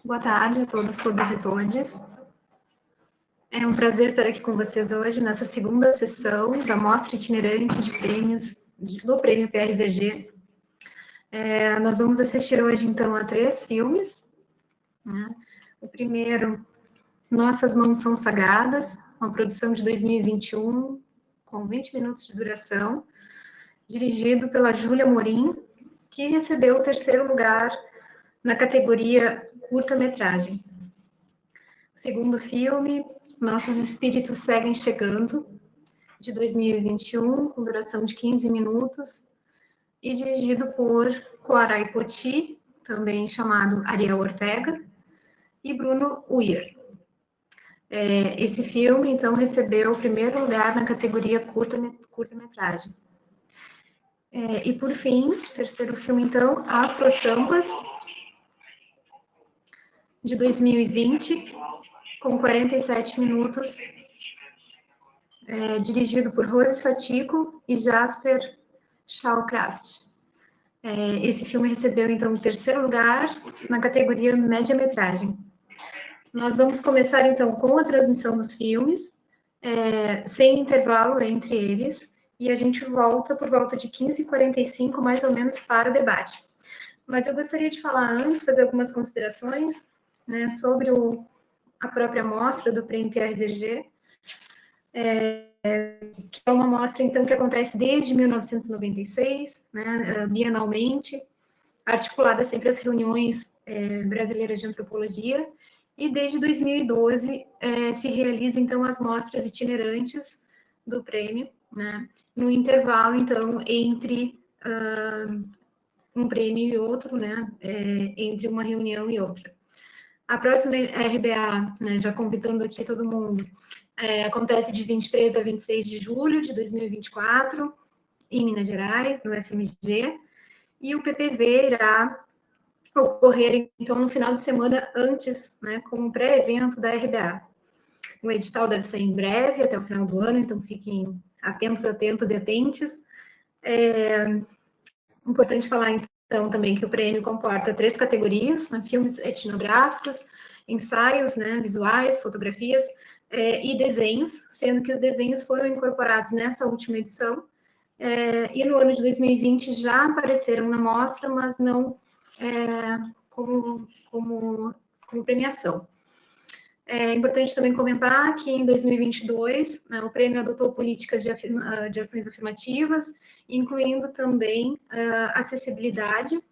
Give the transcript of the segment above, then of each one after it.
Boa tarde a todos, todas e todes. É um prazer estar aqui com vocês hoje nessa segunda sessão da Mostra Itinerante de Prêmios do Prêmio PRVG. Nós vamos assistir hoje, então, a 3 filmes. Né? O primeiro, Nossas Mãos São Sagradas, uma produção de 2021, com 20 minutos de duração, dirigido pela Júlia Morim, que recebeu o 3º lugar na categoria curta-metragem. O segundo filme, Nossos Espíritos Seguem Chegando, de 2021, com duração de 15 minutos, e dirigido por Quarai Poti, também chamado Ariel Ortega, e Bruno Uyer. Esse filme, então, recebeu o 1º lugar na categoria curta-metragem. E, por fim, o 3º filme, então, Afrostampas, de 2020, com 47 minutos, dirigido por Rose Satiko e Jasper Shawcraft. Esse filme recebeu, então, o 3º lugar na categoria média-metragem. Nós vamos começar, então, com a transmissão dos filmes, sem intervalo entre eles, e a gente volta por volta de 15h45, mais ou menos, para o debate. Mas eu gostaria de falar antes, fazer algumas considerações, né, sobre a própria mostra do Prêmio PRVG, que é uma mostra, então, que acontece desde 1996, né, bienalmente, articulada sempre às reuniões brasileiras de antropologia, e desde 2012 se realiza, então, as mostras itinerantes do prêmio, né, no intervalo, então, entre um prêmio e outro, né, entre uma reunião e outra. A próxima RBA, né, já convidando aqui todo mundo, acontece de 23 a 26 de julho de 2024, em Minas Gerais, no FMG, e o PPV irá ocorrer, então, no final de semana antes, né, como pré-evento da RBA. O edital deve ser em breve, até o final do ano, então fiquem atentos, atentas e atentes. Importante falar, então, também que o prêmio comporta 3 categorias, né, filmes etnográficos, ensaios, né, visuais, fotografias e desenhos, sendo que os desenhos foram incorporados nessa última edição, e no ano de 2020 já apareceram na mostra, mas não como premiação. É importante também comentar que em 2022, né, o prêmio adotou políticas de ações afirmativas, incluindo também acessibilidade.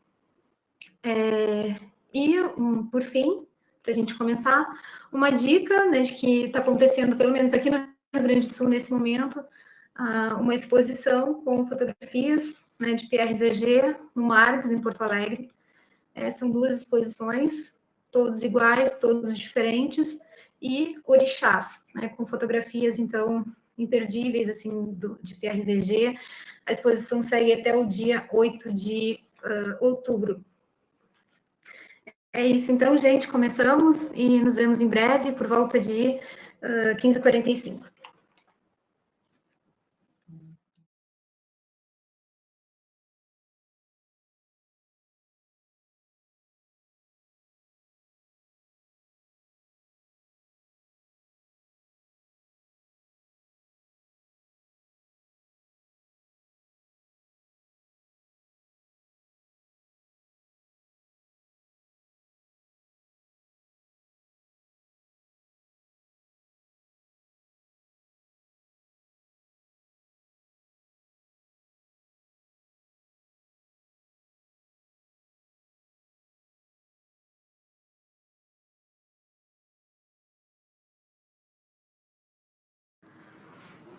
Por fim, para a gente começar, uma dica, né, de que está acontecendo, pelo menos aqui no Rio Grande do Sul, nesse momento, uma exposição com fotografias, né, de PRVG no Margs, em Porto Alegre. São 2 exposições, todos iguais, todos diferentes, e orixás, né, com fotografias, então, imperdíveis, assim, de PRVG. A exposição segue até o dia 8 de outubro. É isso, então, gente, começamos e nos vemos em breve, por volta de 15h45.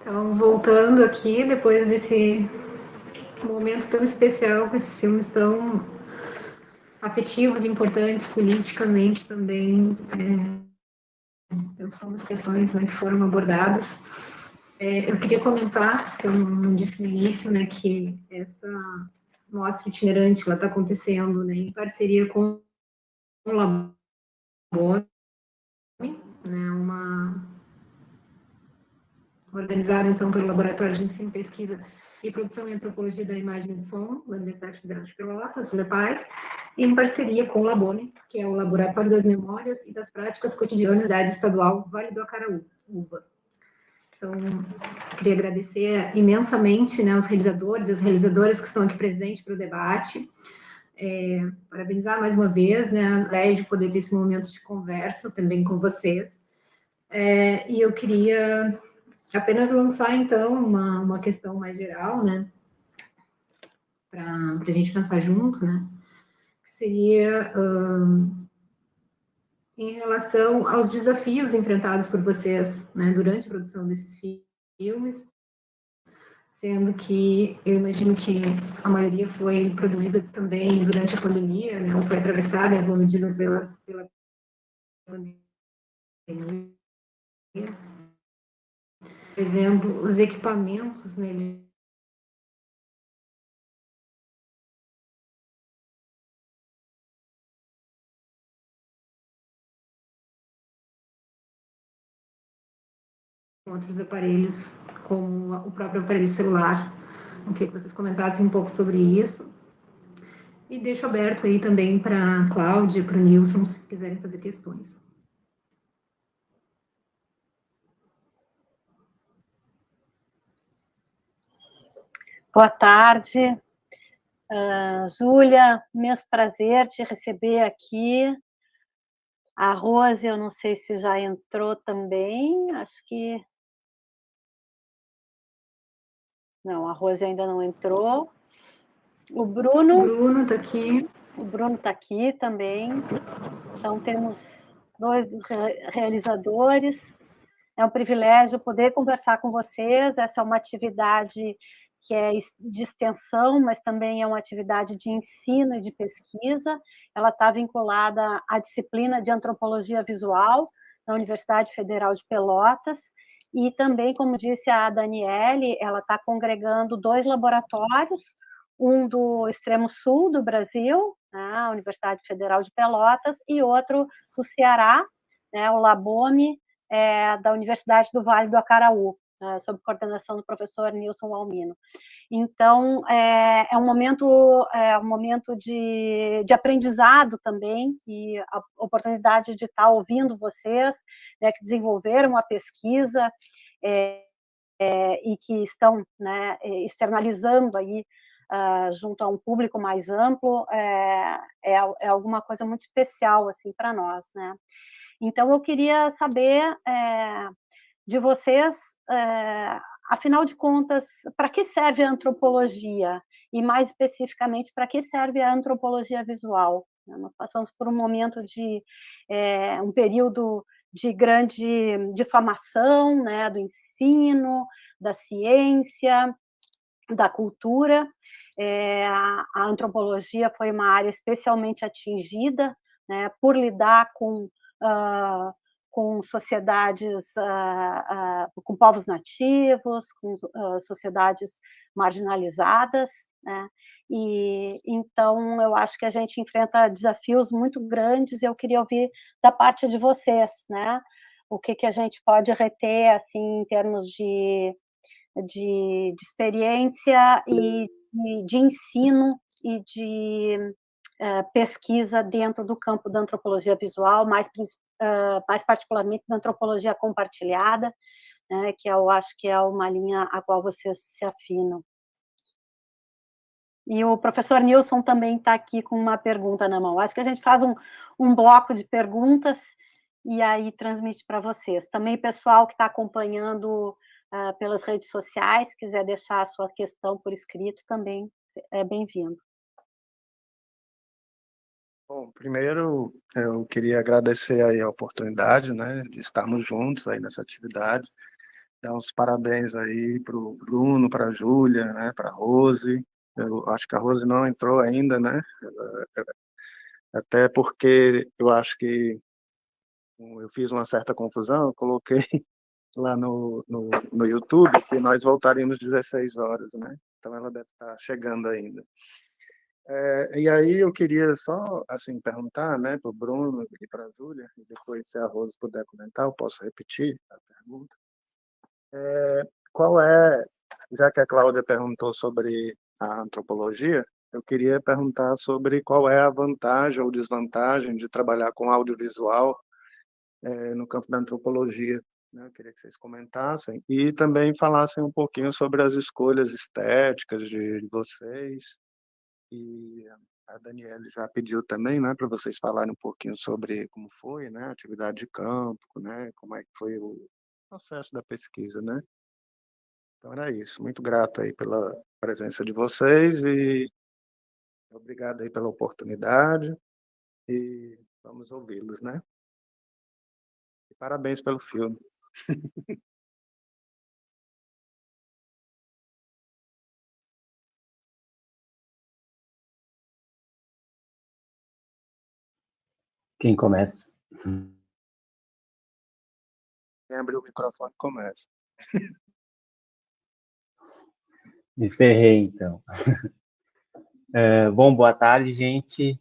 Então, voltando aqui, depois desse momento tão especial, com esses filmes tão afetivos, importantes, politicamente também, pensando nas questões, né, que foram abordadas. Eu queria comentar, que eu não disse no início, né, que essa mostra itinerante está acontecendo, né, em parceria com o Labore, né, organizada, então, pelo Laboratório de Ensino, Pesquisa e Produção em Antropologia da Imagem e do Som, da Universidade Federal de Pelotas, LEPAI, em parceria com o Labone, que é o Laboratório das Memórias e das Práticas Cotidianas da Rede Estadual Vale do Acaraú, UVA. Então, queria agradecer imensamente, né, os realizadores e as realizadoras que estão aqui presentes para o debate. Parabenizar mais uma vez, né, Légio, poder ter esse momento de conversa também com vocês. E eu queria apenas lançar, então, uma questão mais geral, né, para a gente pensar junto, né, que seria em relação aos desafios enfrentados por vocês, né, durante a produção desses filmes, sendo que eu imagino que a maioria foi produzida também durante a pandemia, né, ou foi atravessada em alguma medida pela pandemia. Por exemplo, os equipamentos, né, outros aparelhos, como o próprio aparelho celular. Eu queria que vocês comentassem um pouco sobre isso. E deixo aberto aí também para a Cláudia, para o Nilson, se quiserem fazer questões. Boa tarde, Júlia, imenso prazer te receber aqui. A Rose, eu não sei se já entrou também, acho que... Não, a Rose ainda não entrou. O Bruno está aqui. O Bruno está aqui também. Então, temos 2 dos realizadores. É um privilégio poder conversar com vocês. Essa é uma atividade que é de extensão, mas também é uma atividade de ensino e de pesquisa. Ela está vinculada à disciplina de antropologia visual na Universidade Federal de Pelotas. E também, como disse a Daniele, ela está congregando 2 laboratórios, um do extremo sul do Brasil, né, a Universidade Federal de Pelotas, e outro do Ceará, né, o Labome, da Universidade do Vale do Acaraú, sob coordenação do professor Nilson Almino. Então, é um momento de aprendizado também, e a oportunidade de estar ouvindo vocês, né, que desenvolveram a pesquisa e que estão, né, externalizando aí junto a um público mais amplo, é alguma coisa muito especial assim, para nós, né? Então, eu queria saber de vocês, afinal de contas, para que serve a antropologia? E, mais especificamente, para que serve a antropologia visual? Nós passamos por um momento de um período de grande difamação, né, do ensino, da ciência, da cultura. A antropologia foi uma área especialmente atingida, né, por lidar com sociedades, com povos nativos, com sociedades marginalizadas, né? E então eu acho que a gente enfrenta desafios muito grandes. E eu queria ouvir da parte de vocês, né? O que a gente pode reter assim em termos de experiência e de ensino e de pesquisa dentro do campo da antropologia visual, mais particularmente da antropologia compartilhada, né, que eu acho que é uma linha a qual vocês se afinam. E o professor Nilson também está aqui com uma pergunta na mão. Acho que a gente faz um bloco de perguntas e aí transmite para vocês. Também, pessoal que está acompanhando pelas redes sociais, quiser deixar a sua questão por escrito, também é bem-vindo. Bom, primeiro eu queria agradecer aí a oportunidade, né, de estarmos juntos aí nessa atividade. Dar uns parabéns aí para o Bruno, para a Júlia, né, para a Rose. Eu acho que a Rose não entrou ainda, né? Até porque eu acho que eu fiz uma certa confusão, eu coloquei lá no YouTube que nós voltaríamos 16 horas, né? Então ela deve estar chegando ainda. E aí eu queria só assim perguntar, né, para o Bruno e para a Júlia, e depois se a Rose puder comentar, eu posso repetir a pergunta. Qual é, já que a Cláudia perguntou sobre a antropologia, eu queria perguntar sobre qual é a vantagem ou desvantagem de trabalhar com audiovisual no campo da antropologia, né? Eu queria que vocês comentassem e também falassem um pouquinho sobre as escolhas estéticas de vocês. E a Daniele já pediu também, né, para vocês falarem um pouquinho sobre como foi, né, a atividade de campo, né, como é que foi o processo da pesquisa, né? Então era isso. Muito grato aí pela presença de vocês e obrigado aí pela oportunidade e vamos ouvi-los, né? E parabéns pelo filme. Quem começa? Quem abrir o microfone começa. Me ferrei, então. Bom, boa tarde, gente.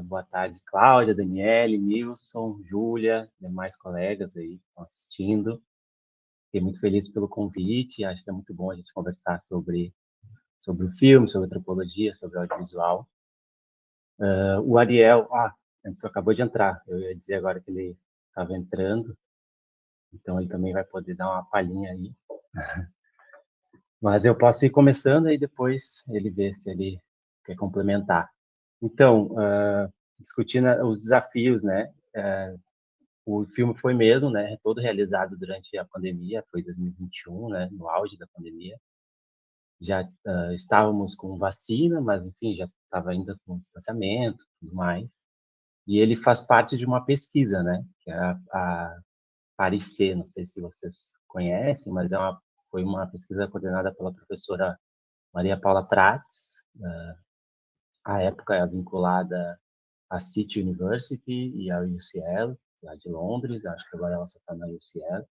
Boa tarde, Cláudia, Daniele, Nilson, Júlia, demais colegas aí que estão assistindo. Fiquei muito feliz pelo convite. Acho que é muito bom a gente conversar sobre o filme, sobre antropologia, sobre audiovisual. O Ariel, acabou de entrar. Eu ia dizer agora que ele estava entrando, então ele também vai poder dar uma palhinha aí. Mas eu posso ir começando e depois ele vê se ele quer complementar. Então, discutindo os desafios, né? O filme foi mesmo, né? Todo realizado durante a pandemia, foi 2021, né? No auge da pandemia. Já estávamos com vacina, mas enfim, já estava ainda com distanciamento, tudo mais. E ele faz parte de uma pesquisa, né? Que é a Paris-C, não sei se vocês conhecem, mas foi uma pesquisa coordenada pela professora Maria Paula Prats, à época vinculada à City University e à UCL, lá de Londres, acho que agora ela só está na UCL,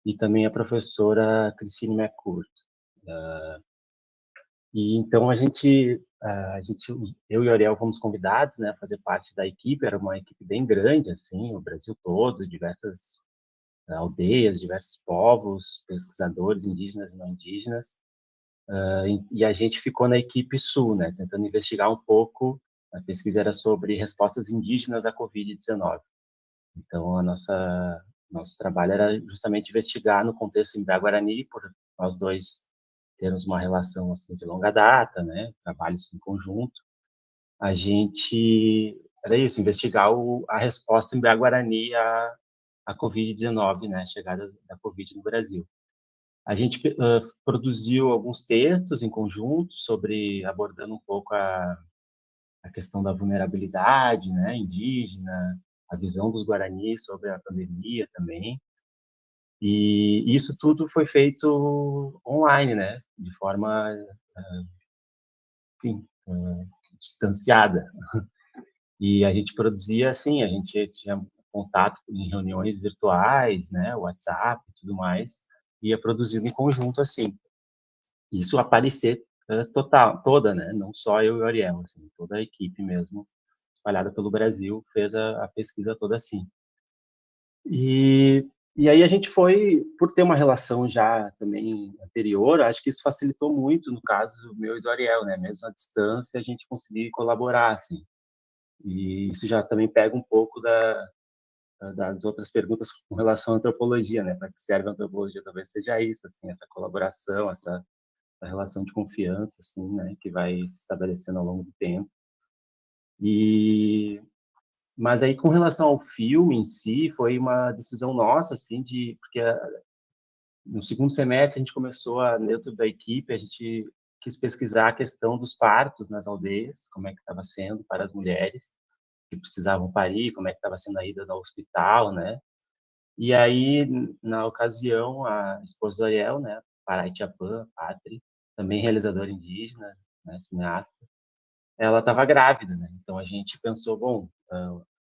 e também a professora Christine McCourt. E então eu e o Ariel fomos convidados, né, a fazer parte da equipe. Era uma equipe bem grande, assim, o Brasil todo, diversas aldeias, diversos povos, pesquisadores indígenas e não indígenas. E a gente ficou na equipe Sul, né, tentando investigar um pouco. A pesquisa era sobre respostas indígenas à Covid-19. Então, nosso trabalho era justamente investigar no contexto Imbé-Guarani, por nós dois termos uma relação assim de longa data, né, trabalhos em conjunto. A gente era isso, investigar a resposta Imbé-Guarani à Covid-19, né, a chegada da Covid no Brasil. A gente produziu alguns textos em conjunto sobre abordando um pouco a questão da vulnerabilidade, né, indígena, a visão dos guaranis sobre a pandemia também. E isso tudo foi feito online, né, de forma, enfim, distanciada. E a gente produzia assim, a gente tinha contato em reuniões virtuais, né, WhatsApp e tudo mais, ia produzindo em conjunto assim. Isso aparecer toda, né, não só eu e o Ariel, assim, toda a equipe mesmo, espalhada pelo Brasil, fez a pesquisa toda assim. E aí a gente foi, por ter uma relação já também anterior, acho que isso facilitou muito, no caso meu e do Ariel, né? Mesmo à distância, a gente conseguir colaborar, assim. E isso já também pega um pouco das outras perguntas com relação à antropologia, né? Para que serve a antropologia, talvez seja isso, assim, essa colaboração, essa relação de confiança, assim, né? Que vai se estabelecendo ao longo do tempo. Mas aí, com relação ao filme em si, foi uma decisão nossa, assim, porque no segundo semestre a gente começou, dentro da equipe, a gente quis pesquisar a questão dos partos nas aldeias, como é que estava sendo para as mulheres que precisavam parir, como é que estava sendo a ida ao hospital, né? E aí, na ocasião, a esposa do Ariel, né, Parai Tchapã, Patri, também realizadora indígena, né, cineasta, ela estava grávida, né? Então a gente pensou, bom,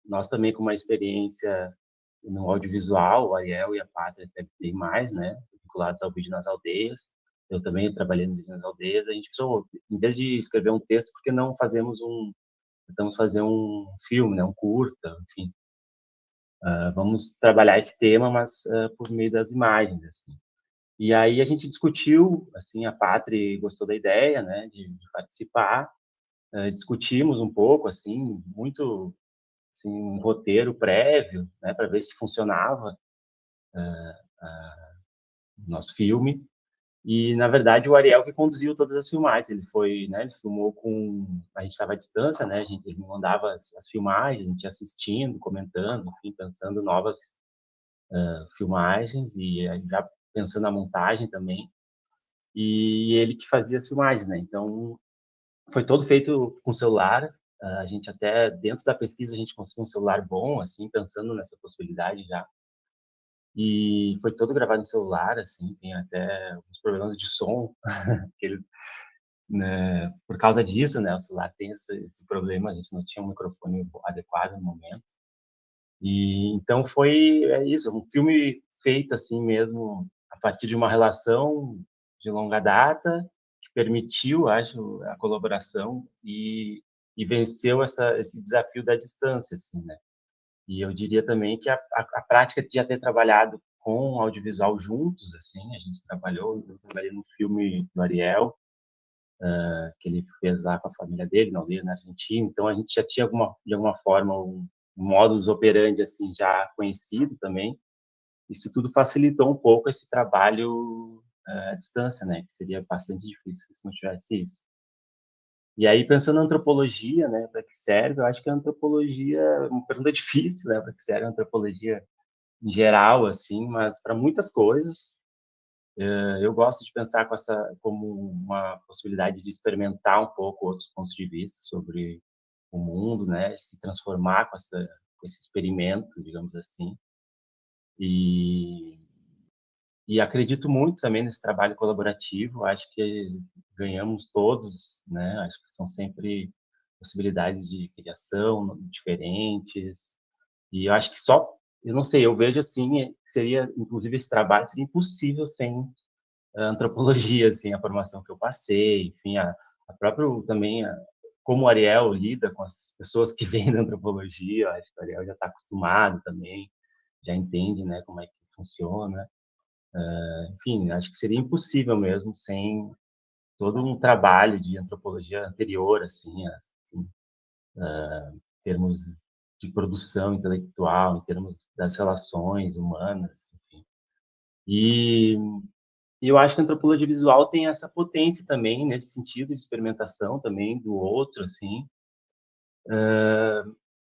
nós também com uma experiência no audiovisual, o Ariel e a Pátria até bem mais, né, vinculados ao vídeo nas aldeias. Eu também trabalhei no vídeo nas aldeias. A gente pensou, em vez de escrever um texto, por que não tentamos fazer um filme, né, um curta, enfim. Vamos trabalhar esse tema, mas por meio das imagens, assim. E aí a gente discutiu, assim, a Pátria gostou da ideia, né, de participar. discutimos um pouco, assim, muito, assim, um roteiro prévio, né, para ver se funcionava o nosso filme. E, na verdade, o Ariel que conduziu todas as filmagens. Ele foi, né, ele filmou com... A gente estava à distância, né? Ele mandava as filmagens, a gente ia assistindo, comentando, enfim, pensando novas filmagens e já pensando na montagem também. E ele que fazia as filmagens, né? Então, foi todo feito com celular. A gente até, dentro da pesquisa, a gente conseguiu um celular bom, assim, pensando nessa possibilidade já. E foi todo gravado em celular, assim, tem até alguns problemas de som, que ele, né, por causa disso, né, o celular tem esse problema, a gente não tinha um microfone adequado no momento. E então é isso, um filme feito assim mesmo a partir de uma relação de longa data que permitiu, acho, a colaboração e venceu esse desafio da distância, assim, né? E eu diria também que a prática de já ter trabalhado com audiovisual juntos, assim, a gente eu trabalhei no filme do Ariel, que ele fez lá com a família dele, na aldeia, na Argentina, então a gente já tinha de alguma forma um modus operandi, assim, já conhecido também, isso tudo facilitou um pouco esse trabalho à distância, né, que seria bastante difícil se não tivesse isso. E aí, pensando na antropologia, né, para que serve, eu acho que a antropologia é uma pergunta difícil, né, para que serve a antropologia em geral, assim, mas para muitas coisas. Eu gosto de pensar como uma possibilidade de experimentar um pouco outros pontos de vista sobre o mundo, né, se transformar com esse experimento, digamos assim. E, e acredito muito também nesse trabalho colaborativo, acho que ganhamos todos, né, acho que são sempre possibilidades de criação diferentes, e eu acho que eu não sei, eu vejo assim, seria, inclusive esse trabalho seria impossível sem a antropologia, assim, a formação que eu passei, enfim, a próprio também, como o Ariel lida com as pessoas que vêm da antropologia, eu acho que o Ariel já está acostumado também, já entende, né, como é que funciona. Enfim, acho que seria impossível mesmo sem todo um trabalho de antropologia anterior, assim, em termos de produção intelectual, em termos das relações humanas, enfim. E eu acho que a antropologia visual tem essa potência também, nesse sentido de experimentação também do outro, assim,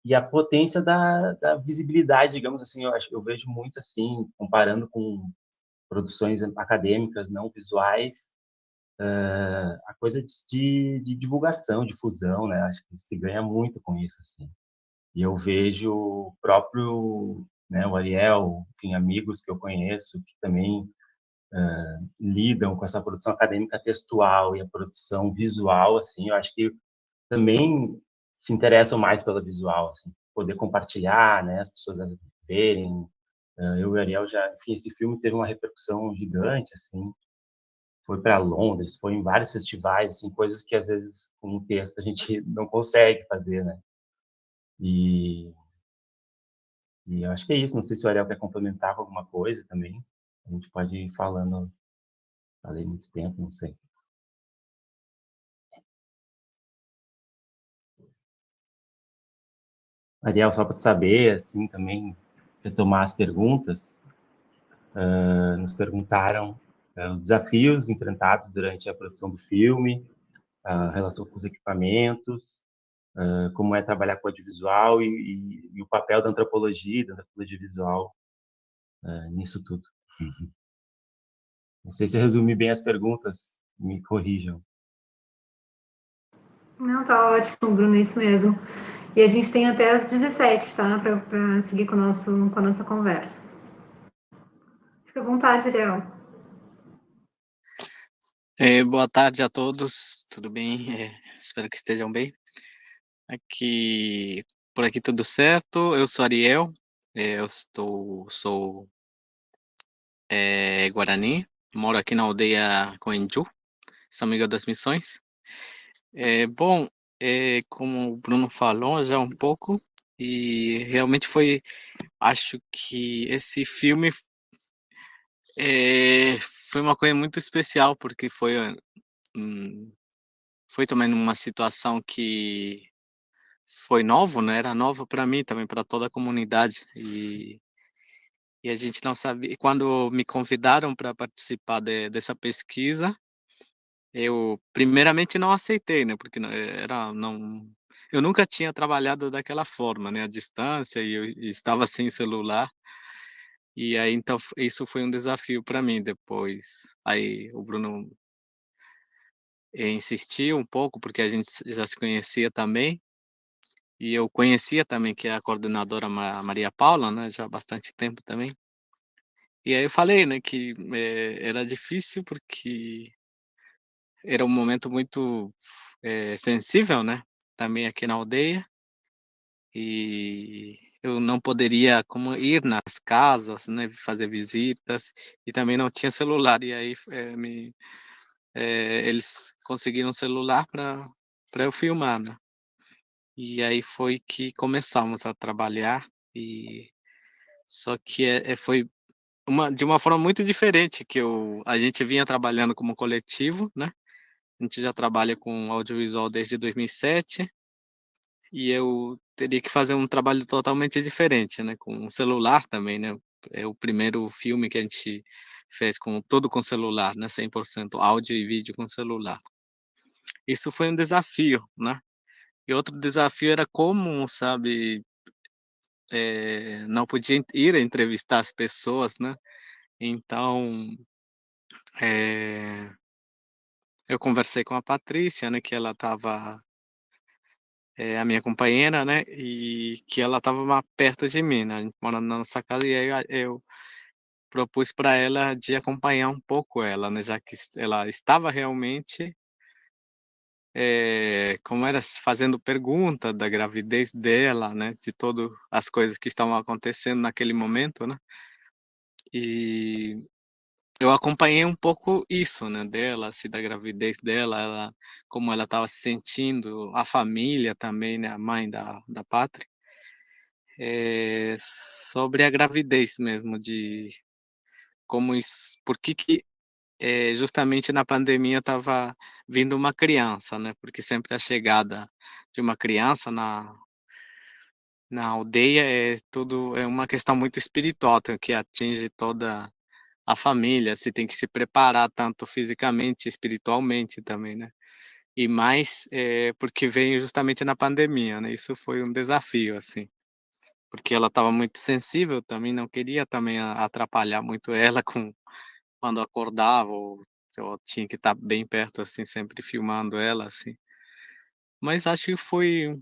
e a potência da visibilidade, digamos assim, eu vejo muito assim, comparando com produções acadêmicas não visuais, a coisa de divulgação, difusão, né? Acho que se ganha muito com isso, assim. E eu vejo o próprio, né, o Ariel, enfim, amigos que eu conheço que também lidam com essa produção acadêmica textual e a produção visual, assim, eu acho que também se interessam mais pela visual, assim, poder compartilhar, né, as pessoas verem. Eu e o Ariel já, enfim, esse filme teve uma repercussão gigante, assim, foi para Londres, foi em vários festivais, assim, coisas que às vezes com um texto a gente não consegue fazer, né? E, e eu acho que é isso. Não sei se o Ariel quer complementar com alguma coisa também. A gente pode ir falando, falei muito tempo, não sei. Ariel, só para saber, assim, também retomar as perguntas, nos perguntaram os desafios enfrentados durante a produção do filme, a relação com os equipamentos, como é trabalhar com audiovisual e o papel da antropologia visual nisso tudo. Não sei se eu resumi bem as perguntas, me corrijam. Não, tá ótimo, Bruno, isso mesmo. E a gente tem até às 17, tá? Para seguir com a nossa conversa. Fica à vontade, Ariel. Boa tarde a todos, tudo bem? Espero que estejam bem. Por aqui tudo certo. Eu sou Ariel, sou Guarani, moro aqui na aldeia Coenju, São Miguel das Missões. Bom, como o Bruno falou já um pouco, e realmente acho que esse filme foi uma coisa muito especial, porque foi foi também numa situação que foi novo, né? Era novo para mim, também para toda a comunidade. E a gente não sabia. Quando me convidaram para participar dessa pesquisa, eu primeiramente não aceitei, né? Porque eu nunca tinha trabalhado daquela forma, né? À distância e eu estava sem celular. E aí então isso foi um desafio para mim depois. Aí o Bruno insistiu um pouco, porque a gente já se conhecia também. E eu conhecia também que é a coordenadora Maria Paula, né, já há bastante tempo também. E aí eu falei, né, que, era difícil, porque era um momento muito, sensível, né, também aqui na aldeia, e eu não poderia como ir nas casas, né, fazer visitas, e também não tinha celular, e aí, eles conseguiram um celular para eu filmar, né. E aí foi que começamos a trabalhar, e só que, foi de uma forma muito diferente, que a gente vinha trabalhando como coletivo, né, a gente já trabalha com audiovisual desde 2007, e eu teria que fazer um trabalho totalmente diferente, né, com o celular também, né, é o primeiro filme que a gente fez com celular, né, 100% áudio e vídeo com celular. Isso foi um desafio, né, e outro desafio era como, sabe, não podia ir a entrevistar as pessoas, né, então, eh eu conversei com a Patrícia, né, que ela estava, a minha companheira, né, e que ela estava perto de mim, né, a gente mora na nossa casa, e aí eu propus para ela de acompanhar um pouco ela, né, já que ela estava realmente, como era, fazendo pergunta da gravidez dela, né, de todas as coisas que estavam acontecendo naquele momento, né, e eu acompanhei um pouco isso, né, dela, assim, da gravidez dela, como ela estava se sentindo, a família também, né, a mãe da Pátria, sobre a gravidez mesmo, de como isso, por que, justamente na pandemia estava vindo uma criança, né, porque sempre a chegada de uma criança na aldeia é uma questão muito espiritual, que atinge toda a família, você tem que se preparar tanto fisicamente, espiritualmente também, né. E mais, porque veio justamente na pandemia, né, isso foi um desafio, assim, porque ela estava muito sensível também, não queria também atrapalhar muito ela com quando acordava, ou se eu tinha que estar bem perto, assim, sempre filmando ela, assim. Mas acho que foi,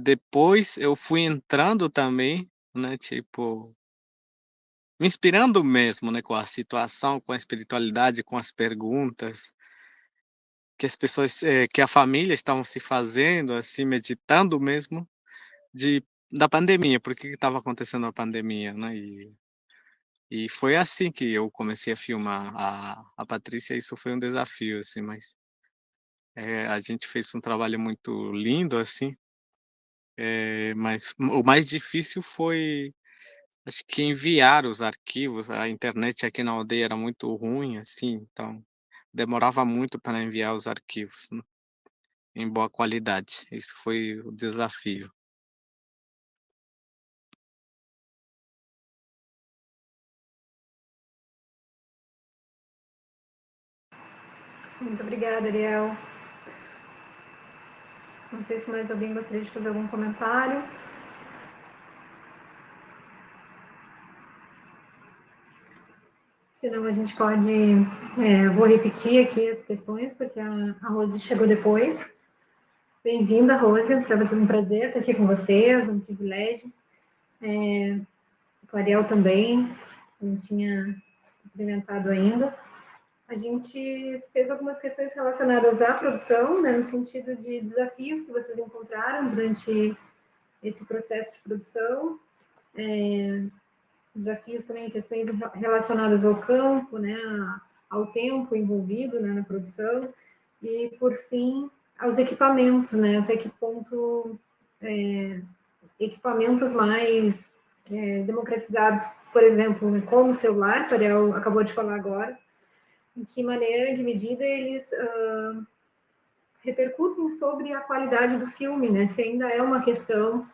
depois eu fui entrando também, né, tipo, me inspirando mesmo, né, com a situação, com a espiritualidade, com as perguntas que as pessoas, que a família estavam se fazendo, assim, meditando mesmo de da pandemia, por que estava acontecendo a pandemia, né, e foi assim que eu comecei a filmar a Patrícia, isso foi um desafio, assim, mas, a gente fez um trabalho muito lindo, assim, mas o mais difícil foi, acho que enviar os arquivos, a internet aqui na aldeia era muito ruim, assim, então demorava muito para enviar os arquivos, né, em boa qualidade. Isso foi o desafio. Muito obrigada, Ariel. Não sei se mais alguém gostaria de fazer algum comentário. Senão a gente pode... vou repetir aqui as questões, porque a Rose chegou depois. Bem-vinda, Rose, um prazer estar aqui com vocês, um privilégio. O Ariel também, não tinha cumprimentado ainda. A gente fez algumas questões relacionadas à produção, né, no sentido de desafios que vocês encontraram durante esse processo de produção, desafios também, questões relacionadas ao campo, né, ao tempo envolvido, né, na produção, e, por fim, aos equipamentos, né, até que ponto equipamentos mais democratizados, por exemplo, né, como o celular, que o Ariel acabou de falar agora, em que maneira, em que medida eles repercutem sobre a qualidade do filme, né? Se ainda é uma questão,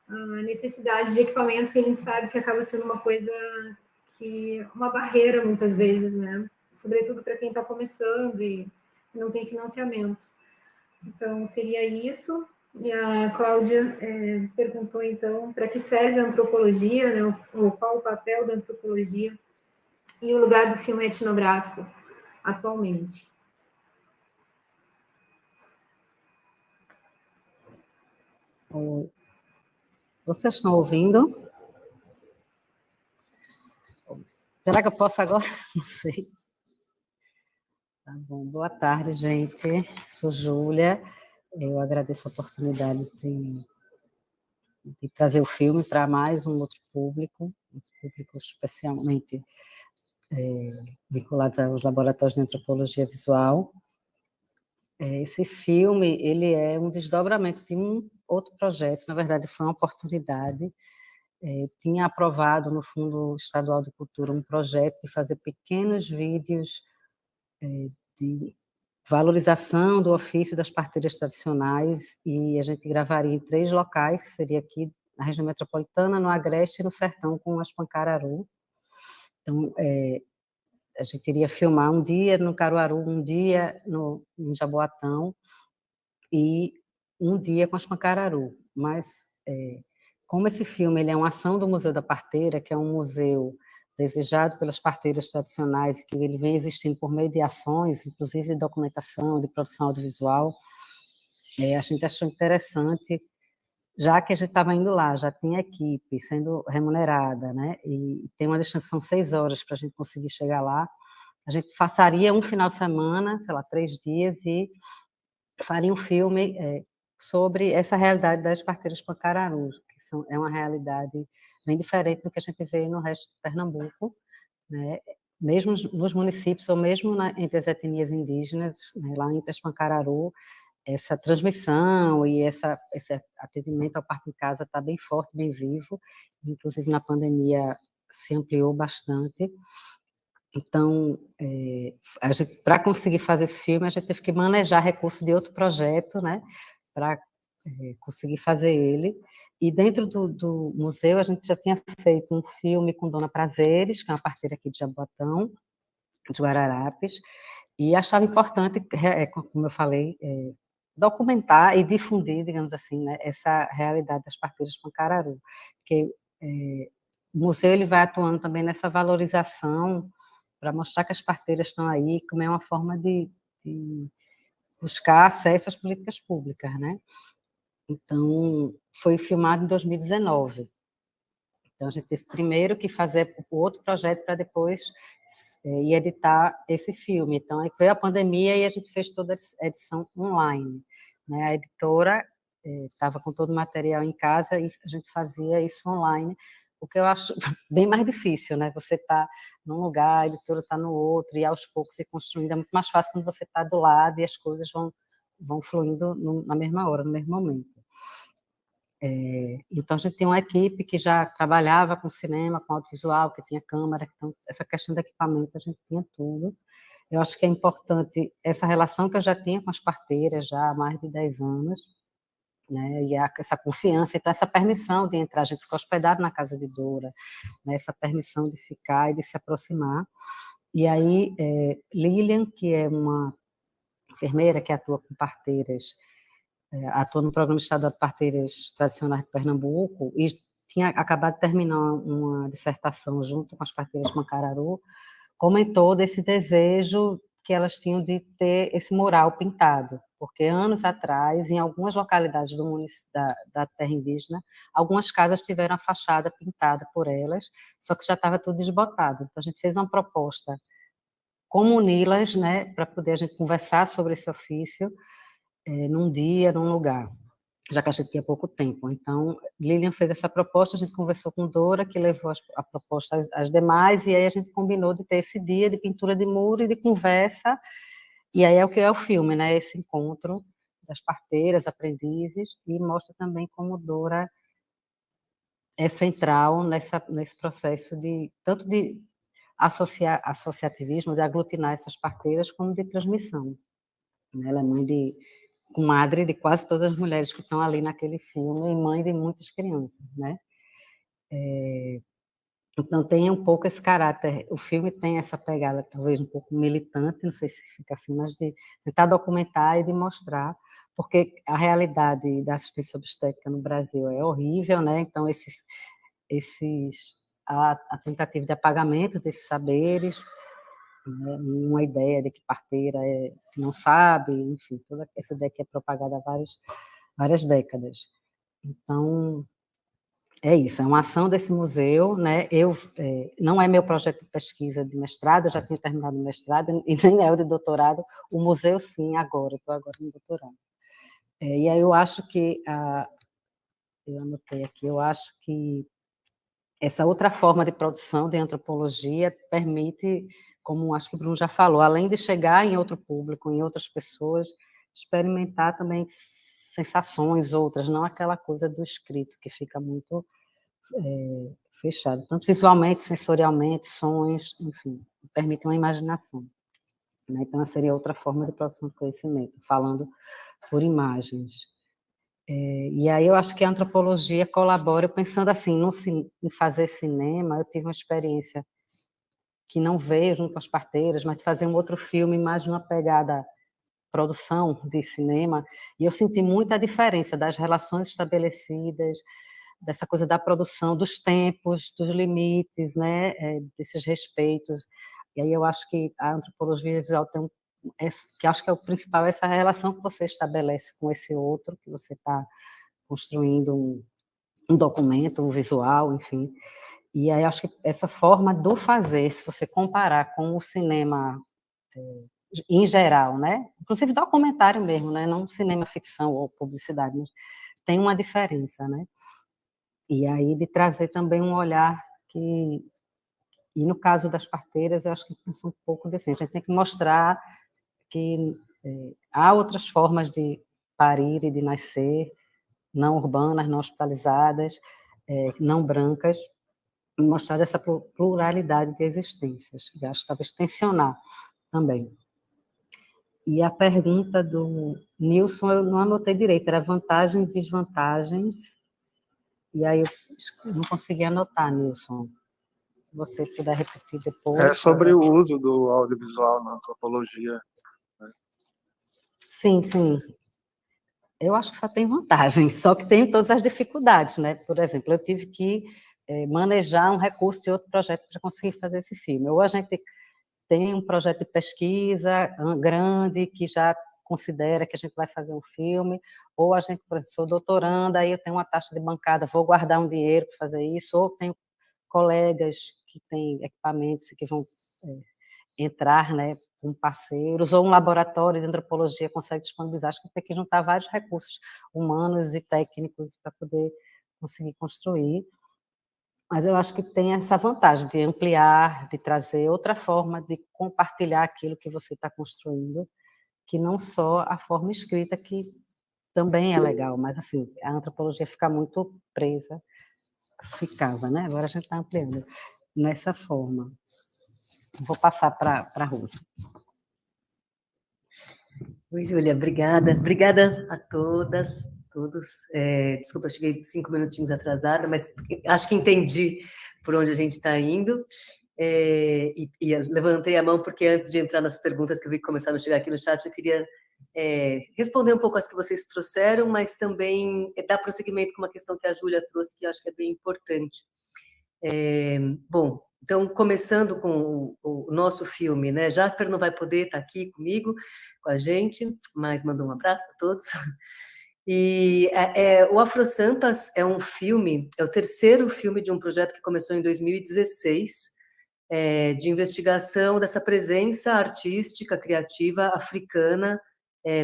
a necessidade de equipamento, que a gente sabe que acaba sendo uma coisa uma barreira muitas vezes, né? Sobretudo para quem está começando e não tem financiamento. Então, seria isso. E a Cláudia perguntou, então, para que serve a antropologia, né? Ou qual o papel da antropologia e o lugar do filme etnográfico atualmente. Vocês estão ouvindo? Será que eu posso agora? Não sei. Tá bom. Boa tarde, gente. Sou Júlia. Eu agradeço a oportunidade de trazer o filme para mais um outro público, especialmente vinculados aos laboratórios de antropologia visual. Esse filme, ele é um desdobramento de um outro projeto, na verdade foi uma oportunidade. Tinha aprovado no Fundo Estadual de Cultura um projeto de fazer pequenos vídeos de valorização do ofício das parteiras tradicionais, e a gente gravaria em 3 locais, que seria aqui na região metropolitana, no Agreste e no Sertão, com as Pancararu. Então, a gente iria filmar um dia no Caruaru, um dia em Jaboatão e um dia com as Pancararu. Mas, como esse filme ele é uma ação do Museu da Parteira, que é um museu desejado pelas parteiras tradicionais, que ele vem existindo por meio de ações, inclusive de documentação, de produção audiovisual, a gente achou interessante, já que a gente estava indo lá, já tinha equipe sendo remunerada, né? E tem uma distância, são 6 horas para a gente conseguir chegar lá. A gente passaria um final de semana, sei lá, 3 dias, e faria um filme sobre essa realidade das parteiras Pancararu, que é uma realidade bem diferente do que a gente vê no resto de Pernambuco, né? Mesmo nos municípios, ou mesmo entre as etnias indígenas, né? Lá entre as Pancararu, essa transmissão e esse atendimento ao parto em casa está bem forte, bem vivo, inclusive na pandemia se ampliou bastante. Então, para conseguir fazer esse filme, a gente teve que manejar recursos de outro projeto, né, para conseguir fazer ele. E dentro do museu, a gente já tinha feito um filme com Dona Prazeres, que é uma parteira aqui de Jaboatão, de Guararapes, e achava importante, como eu falei, documentar e difundir, digamos assim, né, essa realidade das parteiras Pancararu, que o museu ele vai atuando também nessa valorização para mostrar que as parteiras estão aí, como é uma forma de buscar acesso às políticas públicas, né? Então, foi filmado em 2019. Então, a gente teve primeiro que fazer o outro projeto para depois ir editar esse filme. Então, aí veio a pandemia e a gente fez toda a edição online, né? A editora estava com todo o material em casa e a gente fazia isso online, o que eu acho bem mais difícil, né? Você está num lugar, a editora está no outro, e aos poucos se construindo. É muito mais fácil quando você está do lado e as coisas vão fluindo na mesma hora, no mesmo momento. Então, a gente tem uma equipe que já trabalhava com cinema, com audiovisual, que tinha câmera, então, essa questão do equipamento, a gente tinha tudo. Eu acho que é importante essa relação que eu já tinha com as parteiras já há mais de 10 anos, né? E essa confiança, então essa permissão de entrar, a gente ficou hospedado na casa de Dora, né? Essa permissão de ficar e de se aproximar. E aí, Lilian, que é uma enfermeira que atua com parteiras, atua no Programa Estadual de Parteiras Tradicionais de Pernambuco, e tinha acabado de terminar uma dissertação junto com as parteiras Pancararu, comentou desse desejo que elas tinham de ter esse mural pintado, porque anos atrás, em algumas localidades da terra indígena, algumas casas tiveram a fachada pintada por elas, só que já estava tudo desbotado. Então, a gente fez uma proposta como uni-las, né, para poder a gente conversar sobre esse ofício, num dia, num lugar, já que a gente tinha pouco tempo. Então, Lilian fez essa proposta, a gente conversou com Dora, que levou a proposta às demais, e aí a gente combinou de ter esse dia de pintura de muro e de conversa, e aí é o que é o filme, né? Esse encontro das parteiras, aprendizes, e mostra também como Dora é central nesse processo tanto de associativismo, de aglutinar essas parteiras, como de transmissão. Ela é mãe de comadre de quase todas as mulheres que estão ali naquele filme e mãe de muitas crianças, né? Então tem um pouco esse caráter, o filme tem essa pegada talvez um pouco militante, não sei se fica assim, mas de tentar documentar e de mostrar, porque a realidade da assistência obstétrica no Brasil é horrível, né? Então a tentativa de apagamento desses saberes, né? Uma ideia de que parteira que não sabe, enfim, toda essa ideia que é propagada há várias décadas. Então, é isso, é uma ação desse museu, né? Não é meu projeto de pesquisa de mestrado, eu já tinha terminado o mestrado, e nem é o de doutorado, o museu sim, agora, estou agora no doutorado. E aí eu acho que, eu anotei aqui, eu acho que essa outra forma de produção de antropologia permite, como acho que o Bruno já falou, além de chegar em outro público, em outras pessoas, experimentar também sensações outras, não aquela coisa do escrito, que fica muito fechado, tanto visualmente, sensorialmente, sons, enfim, permite uma imaginação. Né? Então, seria outra forma de produção de conhecimento, falando por imagens. E aí eu acho que a antropologia colabora, pensando assim, em fazer cinema, eu tive uma experiência que não veio junto com as parteiras, mas de fazer um outro filme, mais uma pegada produção de cinema, e eu senti muita diferença das relações estabelecidas, dessa coisa da produção, dos tempos, dos limites, né, desses respeitos. E aí eu acho que a antropologia visual tem que acho que é o principal, essa relação que você estabelece com esse outro, que você está construindo um documento, um visual, enfim. E aí acho que essa forma do fazer, se você comparar com o cinema em geral, né, inclusive documentário mesmo, né, não cinema ficção ou publicidade, mas tem uma diferença, né? E aí de trazer também um olhar que, e no caso das parteiras, eu acho que pensa um pouco desse, a gente tem que mostrar que há outras formas de parir e de nascer, não urbanas, não hospitalizadas, não brancas, mostrar essa pluralidade de existências, e acho que talvez tensionar também. E a pergunta do Nilson, eu não anotei direito, era vantagens e desvantagens, e aí eu não consegui anotar, Nilson. Se você puder repetir depois. É sobre o uso do audiovisual na antropologia. Né? Sim, sim. Eu acho que só tem vantagens, só que tem todas as dificuldades, né? Por exemplo, eu tive que manejar um recurso de outro projeto para conseguir fazer esse filme. Ou a gente tem um projeto de pesquisa grande que já considera que a gente vai fazer um filme, ou a gente, por exemplo, sou doutoranda, aí eu tenho uma taxa de bancada, vou guardar um dinheiro para fazer isso, ou tenho colegas que têm equipamentos e que vão entrar, né, com parceiros, ou um laboratório de antropologia consegue disponibilizar. Acho que tem que juntar vários recursos humanos e técnicos para poder conseguir construir. Mas eu acho que tem essa vantagem de ampliar, de trazer outra forma de compartilhar aquilo que você está construindo, que não só a forma escrita, que também é legal, mas assim, a antropologia fica muito presa, ficava, né? Agora a gente está ampliando nessa forma. Vou passar para a Rosa. Oi, Júlia, obrigada. Obrigada a todas, todos. Desculpa, eu cheguei 5 minutinhos atrasada, mas acho que entendi por onde a gente está indo. E levantei a mão porque antes de entrar nas perguntas que eu vi que começaram a chegar aqui no chat, eu queria responder um pouco as que vocês trouxeram, mas também dar prosseguimento com uma questão que a Júlia trouxe, que eu acho que é bem importante. Bom, então, começando com o nosso filme, né? Jasper não vai poder estar aqui comigo, com a gente, mas mandou um abraço a todos. E o Afrosampas é um filme, é o terceiro filme de um projeto que começou em 2016, de investigação dessa presença artística, criativa, africana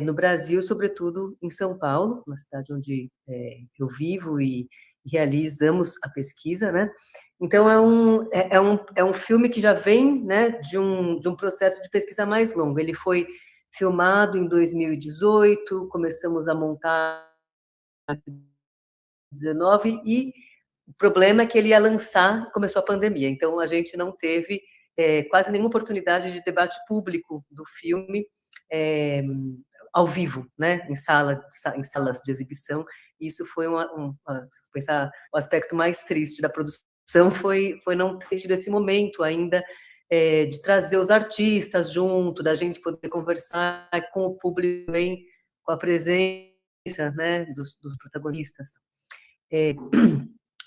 no Brasil, sobretudo em São Paulo, na cidade onde eu vivo e realizamos a pesquisa, né? Então, é um filme que já vem, né, de um processo de pesquisa mais longo. Ele foi filmado em 2018, começamos a montar em 2019, e o problema é que ele ia lançar, começou a pandemia, então a gente não teve quase nenhuma oportunidade de debate público do filme ao vivo, né, em salas de exibição. Isso foi pensar, o aspecto mais triste da produção foi não ter tido esse momento ainda de trazer os artistas junto, da gente poder conversar com o público também, com a presença, né, dos protagonistas.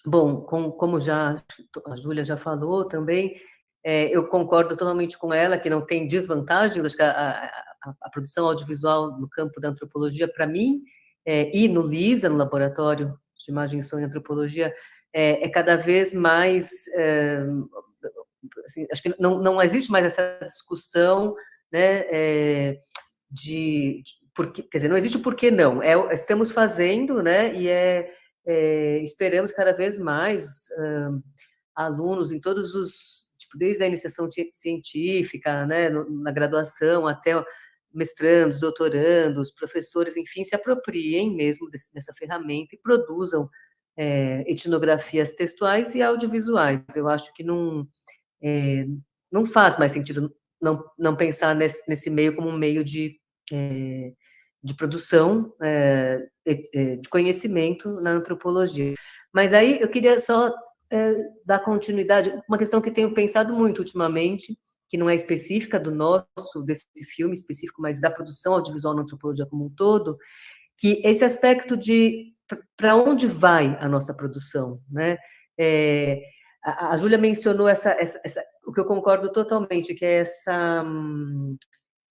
Bom, como a Júlia já falou também, eu concordo totalmente com ela que não tem desvantagens. Acho que a produção audiovisual no campo da antropologia, para mim, e no LISA, no Laboratório de Imagem e Som e Antropologia, é cada vez mais... assim, acho que não existe mais essa discussão, né, quer dizer, não existe o porquê não, estamos fazendo, né, e esperamos cada vez mais alunos em todos os, tipo, desde a iniciação científica, né, na graduação até mestrandos, doutorandos, professores, enfim, se apropriem mesmo dessa ferramenta e produzam etnografias textuais e audiovisuais. Eu acho que não faz mais sentido não pensar nesse meio como um meio de produção de conhecimento na antropologia. Mas aí eu queria só dar continuidade, uma questão que tenho pensado muito ultimamente, que não é específica desse filme específico, mas da produção audiovisual na antropologia como um todo, que esse aspecto de para onde vai a nossa produção, né? A Júlia mencionou o que eu concordo totalmente, que é essa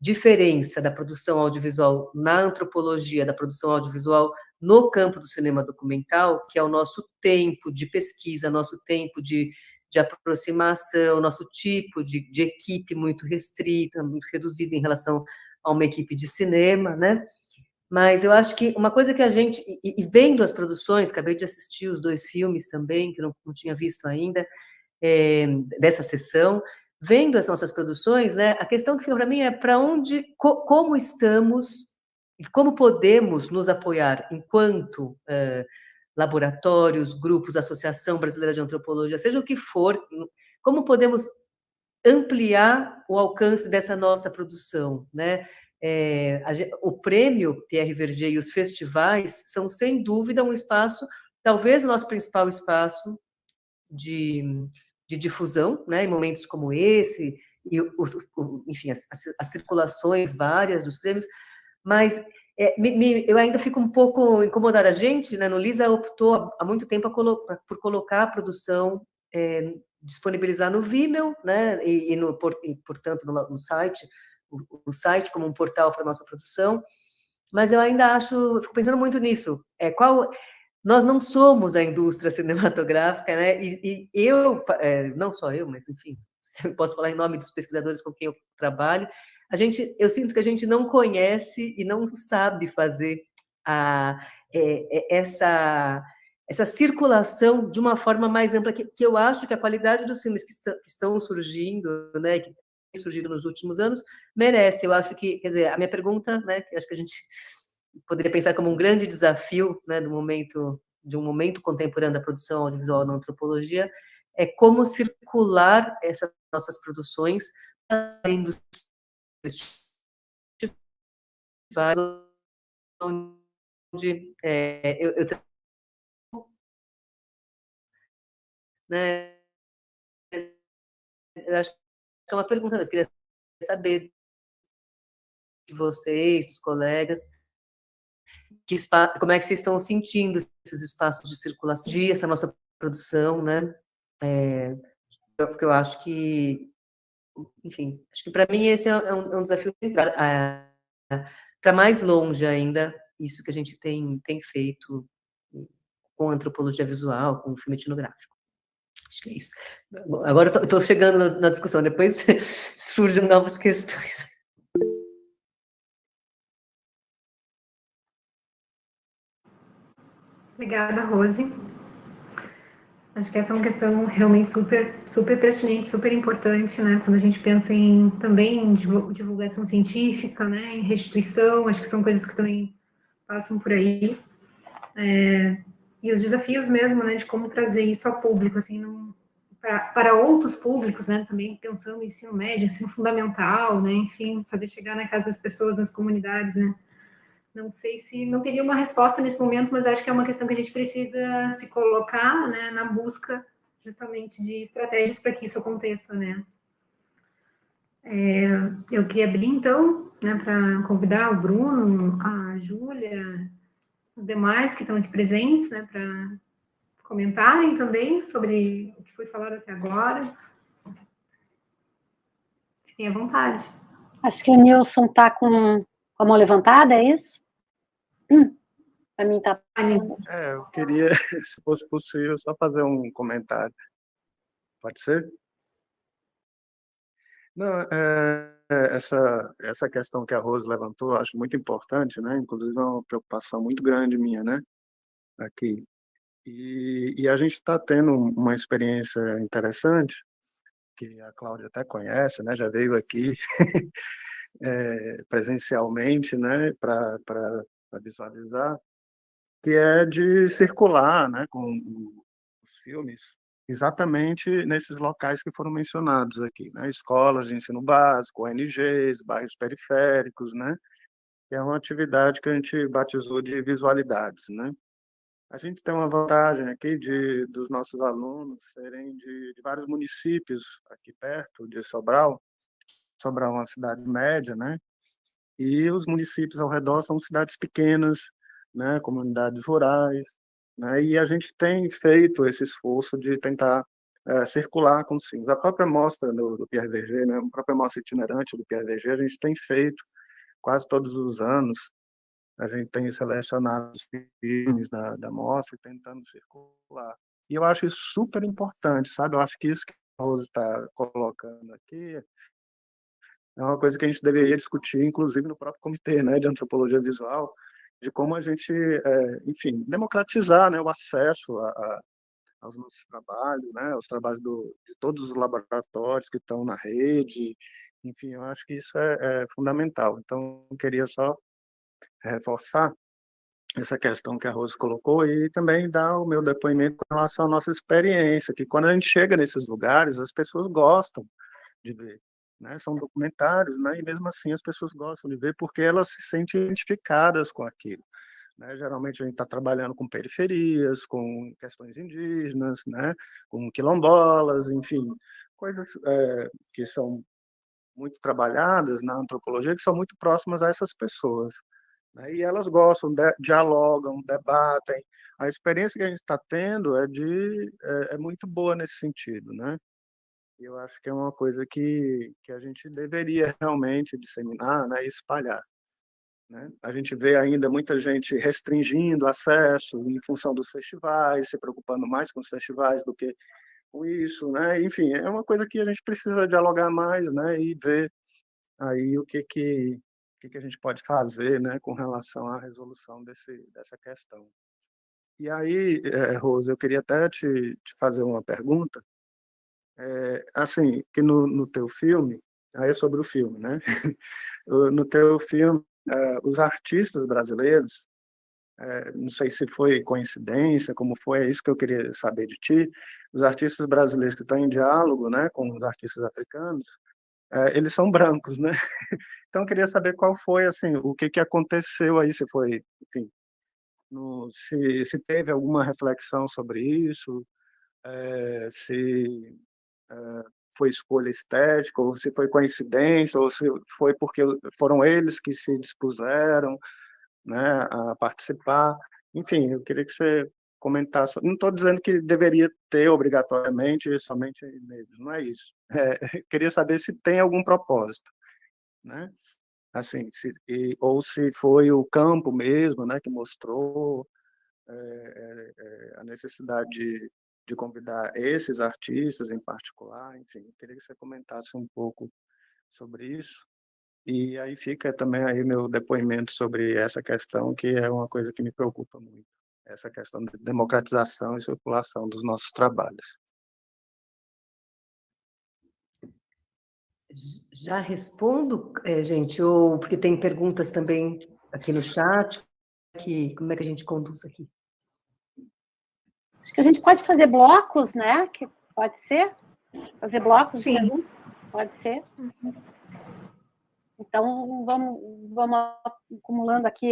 diferença da produção audiovisual na antropologia, da produção audiovisual no campo do cinema documental, que é o nosso tempo de pesquisa, nosso tempo de aproximação, nosso tipo de equipe muito restrita, muito reduzida em relação a uma equipe de cinema, né? Mas eu acho que uma coisa que a gente, e vendo as produções, acabei de assistir os 2 filmes também, que eu não tinha visto ainda, dessa sessão, vendo as nossas produções, né, a questão que fica para mim é para onde, como estamos e como podemos nos apoiar enquanto laboratórios, grupos, Associação Brasileira de Antropologia, seja o que for, como podemos ampliar o alcance dessa nossa produção, né? O prêmio Pierre Verger e os festivais são, sem dúvida, um espaço, talvez o nosso principal espaço de difusão, né, em momentos como esse, e enfim, as circulações várias dos prêmios, mas eu ainda fico um pouco incomodada. A gente, né, no LISA, optou há muito tempo por colocar a produção, disponibilizar no Vimeo, né, e portanto, no site, o site como um portal para a nossa produção, mas eu ainda fico pensando muito nisso, nós não somos a indústria cinematográfica, né? E eu, não só eu, mas, enfim, posso falar em nome dos pesquisadores com quem eu trabalho, eu sinto que a gente não conhece e não sabe fazer essa circulação de uma forma mais ampla, que eu acho que a qualidade dos filmes que estão surgindo, né, que têm surgido nos últimos anos, merece. Eu acho que, quer dizer, a minha pergunta, né, que acho que a gente poderia pensar como um grande desafio, né, de um momento contemporâneo da produção audiovisual na antropologia, é como circular essas nossas produções além dos festivais, onde né, eu acho que é uma pergunta, eu queria saber de vocês, dos colegas, como é que vocês estão sentindo esses espaços de circulação, essa nossa produção, né? Porque eu acho que, enfim, acho que para mim esse é um desafio para mais longe ainda, isso que a gente tem feito com antropologia visual, com filme etnográfico. Acho que é isso. Bom, agora eu estou chegando na discussão, depois surgem novas questões. Obrigada, Rose. Acho que essa é uma questão realmente super, super pertinente, super importante, né? Quando a gente pensa também em divulgação científica, né? Em restituição, acho que são coisas que também passam por aí. E os desafios mesmo, né? De como trazer isso ao público, assim, para outros públicos, né? Também pensando em ensino médio, ensino fundamental, né? Enfim, fazer chegar na casa das pessoas, nas comunidades, né? Não sei se não teria uma resposta nesse momento, mas acho que é uma questão que a gente precisa se colocar, né, na busca justamente de estratégias para que isso aconteça, né? Eu queria abrir, então, né, para convidar o Bruno, a Júlia, os demais que estão aqui presentes, né, para comentarem também sobre o que foi falado até agora. Fiquem à vontade. Acho que o Nilson está com a mão levantada, é isso? Para mim está. Eu queria, se fosse possível, só fazer um comentário. Pode ser? Não, essa questão que a Rose levantou, eu acho muito importante, né? Inclusive é uma preocupação muito grande minha, né? Aqui. E a gente está tendo uma experiência interessante, que a Cláudia até conhece, né? Já veio aqui presencialmente, né? Para visualizar, que é de circular, né? Com os filmes exatamente nesses locais que foram mencionados aqui, né? Escolas de ensino básico, ONGs, bairros periféricos, né? Que é uma atividade que a gente batizou de visualidades, né? A gente tem uma vantagem aqui dos nossos alunos serem de vários municípios aqui perto de Sobral. Sobral é uma cidade média, né? E os municípios ao redor são cidades pequenas, né? Comunidades rurais, né? E a gente tem feito esse esforço de tentar circular com os filmes. A própria mostra do Pierre Verger, né? A própria mostra itinerante do Pierre Verger, a gente tem feito quase todos os anos. A gente tem selecionado os filmes da mostra e tentando circular. E eu acho isso super importante, sabe? Eu acho que isso que a Rosa está colocando aqui é uma coisa que a gente deveria discutir, inclusive no próprio comitê, né, de antropologia visual, de como a gente, enfim, democratizar, né, o acesso aos nossos trabalhos, né, aos trabalhos de todos os laboratórios que estão na rede. Enfim, eu acho que isso é fundamental. Então, eu queria só reforçar essa questão que a Rose colocou e também dar o meu depoimento com relação à nossa experiência, que quando a gente chega nesses lugares, as pessoas gostam de ver, né? São documentários, né? E mesmo assim as pessoas gostam de ver porque elas se sentem identificadas com aquilo, né? Geralmente a gente está trabalhando com periferias, com questões indígenas, né? Com quilombolas, enfim, coisas que são muito trabalhadas na antropologia, que são muito próximas a essas pessoas, né? E elas gostam, dialogam, debatem. A experiência que a gente está tendo é muito boa nesse sentido, né? E eu acho que é uma coisa que a gente deveria realmente disseminar, né, e espalhar, né? A gente vê ainda muita gente restringindo acesso em função dos festivais, se preocupando mais com os festivais do que com isso, né? Enfim, é uma coisa que a gente precisa dialogar mais, né, e ver aí o que a gente pode fazer, né, com relação à resolução dessa questão. E aí, Rose, eu queria até te fazer uma pergunta, assim, que no teu filme, aí é sobre o filme, né? No teu filme, os artistas brasileiros, não sei se foi coincidência, como foi, é isso que eu queria saber de ti, os artistas brasileiros que estão em diálogo, né, com os artistas africanos, eles são brancos, né? Então, eu queria saber qual foi, assim, o que aconteceu aí, se foi, enfim, se teve alguma reflexão sobre isso, se foi escolha estética, ou se foi coincidência, ou se foi porque foram eles que se dispuseram, né, a participar. Enfim, eu queria que você comentasse. Não estou dizendo que deveria ter obrigatoriamente somente negros, não é isso. Queria saber se tem algum propósito, né? Assim, ou se foi o campo mesmo, né, que mostrou a necessidade de convidar esses artistas em particular. Enfim, queria que você comentasse um pouco sobre isso. E aí fica também aí meu depoimento sobre essa questão, que é uma coisa que me preocupa muito, essa questão de democratização e circulação dos nossos trabalhos. Já respondo, gente, ou porque tem perguntas também aqui no chat, como é que a gente conduz aqui? Acho que a gente pode fazer blocos, né? Que pode ser? Fazer blocos de Sim. perguntas? Pode ser. Então, vamos acumulando aqui.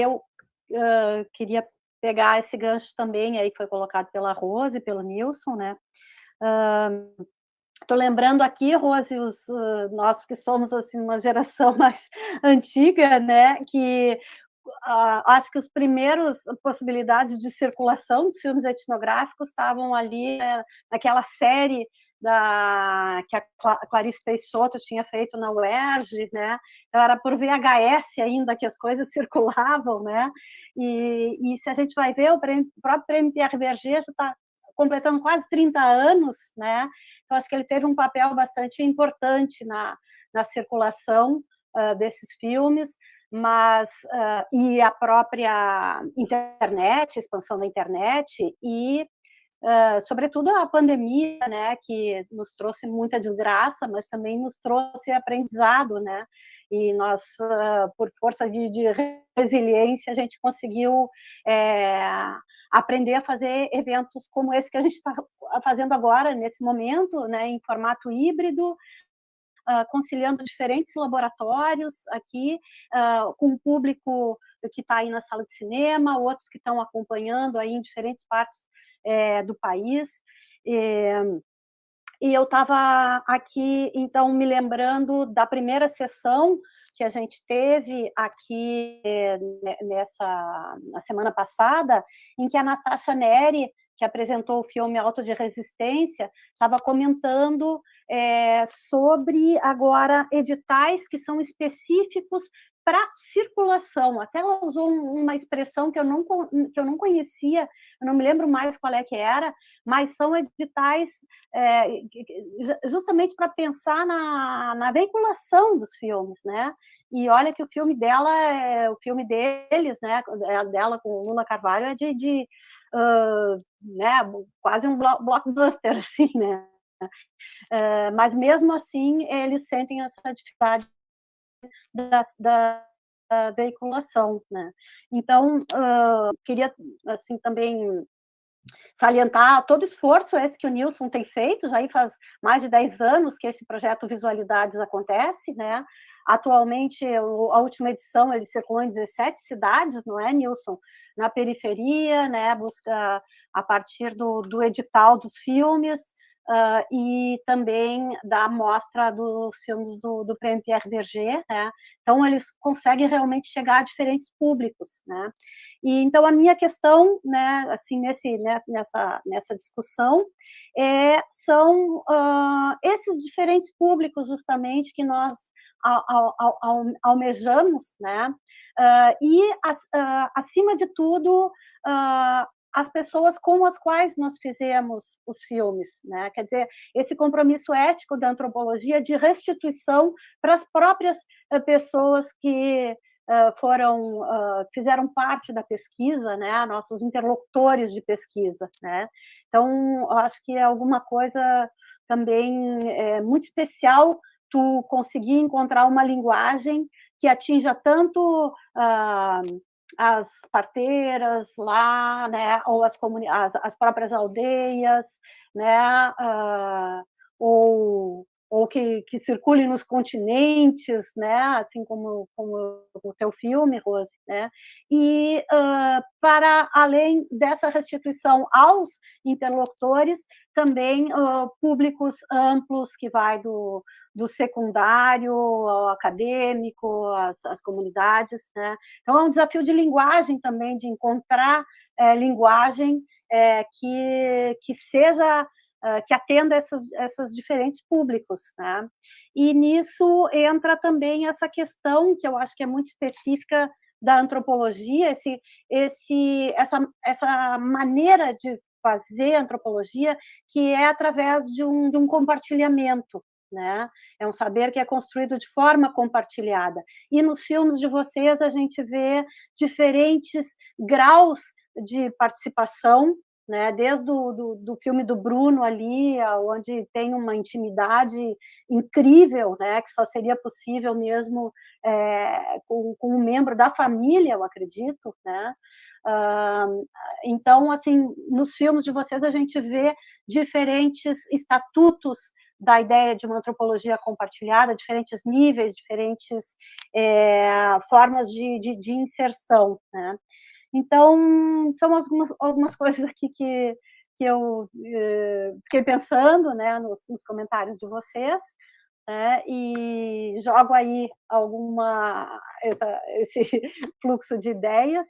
queria pegar esse gancho também aí que foi colocado pela Rose e pelo Nilson, né? Estou lembrando aqui, Rose, nós que somos assim uma geração mais antiga, né? Que acho que os primeiros possibilidades de circulação dos filmes etnográficos estavam ali naquela série que a Clarice Peixoto tinha feito na UERJ, né? Então, era por VHS ainda que as coisas circulavam, né? E se a gente vai ver, o próprio Prêmio Pierre Berger já está completando quase 30 anos, né? Então, acho que ele teve um papel bastante importante na circulação desses filmes, mas e a própria internet, a expansão da internet e sobretudo a pandemia, né, que nos trouxe muita desgraça, mas também nos trouxe aprendizado, né, e nós, por força de resiliência, a gente conseguiu aprender a fazer eventos como esse que a gente está fazendo agora, nesse momento, né, em formato híbrido, conciliando diferentes laboratórios aqui, com o público que está aí na sala de cinema, outros que estão acompanhando aí em diferentes partes do país. E eu estava aqui, então, me lembrando da primeira sessão que a gente teve aqui na semana passada, em que a Natasha Neri, que apresentou o filme Auto de Resistência, estava comentando sobre, agora, editais que são específicos para circulação. Até ela usou uma expressão que eu não conhecia, eu não me lembro mais qual é que era, mas são editais justamente para pensar na veiculação dos filmes, né? E olha que o filme dela, o filme deles, né, dela com o Lula Carvalho, é né, quase um blockbuster, assim, né? Mas mesmo assim eles sentem essa dificuldade da veiculação, né? Então, queria assim também salientar todo o esforço esse que o Nilson tem feito, já aí faz mais de 10 anos que esse projeto Visualidades acontece, né? Atualmente, a última edição, ele circulou em 17 cidades, não é, Nilson? Na periferia, né? Busca a partir do edital dos filmes, e também da mostra dos filmes do Prêmio Pierre Berger, né? Então, eles conseguem realmente chegar a diferentes públicos, né? E, então, a minha questão, né, assim, nessa discussão, são esses diferentes públicos, justamente, que nós almejamos, né? E, acima de tudo, as pessoas com as quais nós fizemos os filmes, né? Quer dizer, esse compromisso ético da antropologia de restituição para as próprias pessoas que fizeram parte da pesquisa, né? Nossos interlocutores de pesquisa, né? Então, acho que é alguma coisa também muito especial tu conseguir encontrar uma linguagem que atinja tanto as parteiras lá, né, ou as próprias aldeias, né, ou que circule nos continentes, né, assim como o teu filme, Rose, né, e para além dessa restituição aos interlocutores, também públicos amplos que vai do secundário ao acadêmico, as comunidades, né? Então, é um desafio de linguagem também, de encontrar linguagem que seja, que atenda esses diferentes públicos, né? E nisso entra também essa questão, que eu acho que é muito específica da antropologia, essa maneira de fazer antropologia, que é através de um compartilhamento, né? É um saber que é construído de forma compartilhada. E nos filmes de vocês a gente vê diferentes graus de participação, né? Desde do filme do Bruno ali, onde tem uma intimidade incrível, né? Que só seria possível mesmo com um membro da família, eu acredito, né? Então, assim, nos filmes de vocês a gente vê diferentes estatutos da ideia de uma antropologia compartilhada, diferentes níveis, diferentes formas de inserção, né? Então, são algumas coisas aqui que eu fiquei pensando, né, nos comentários de vocês, né, e jogo aí esse fluxo de ideias,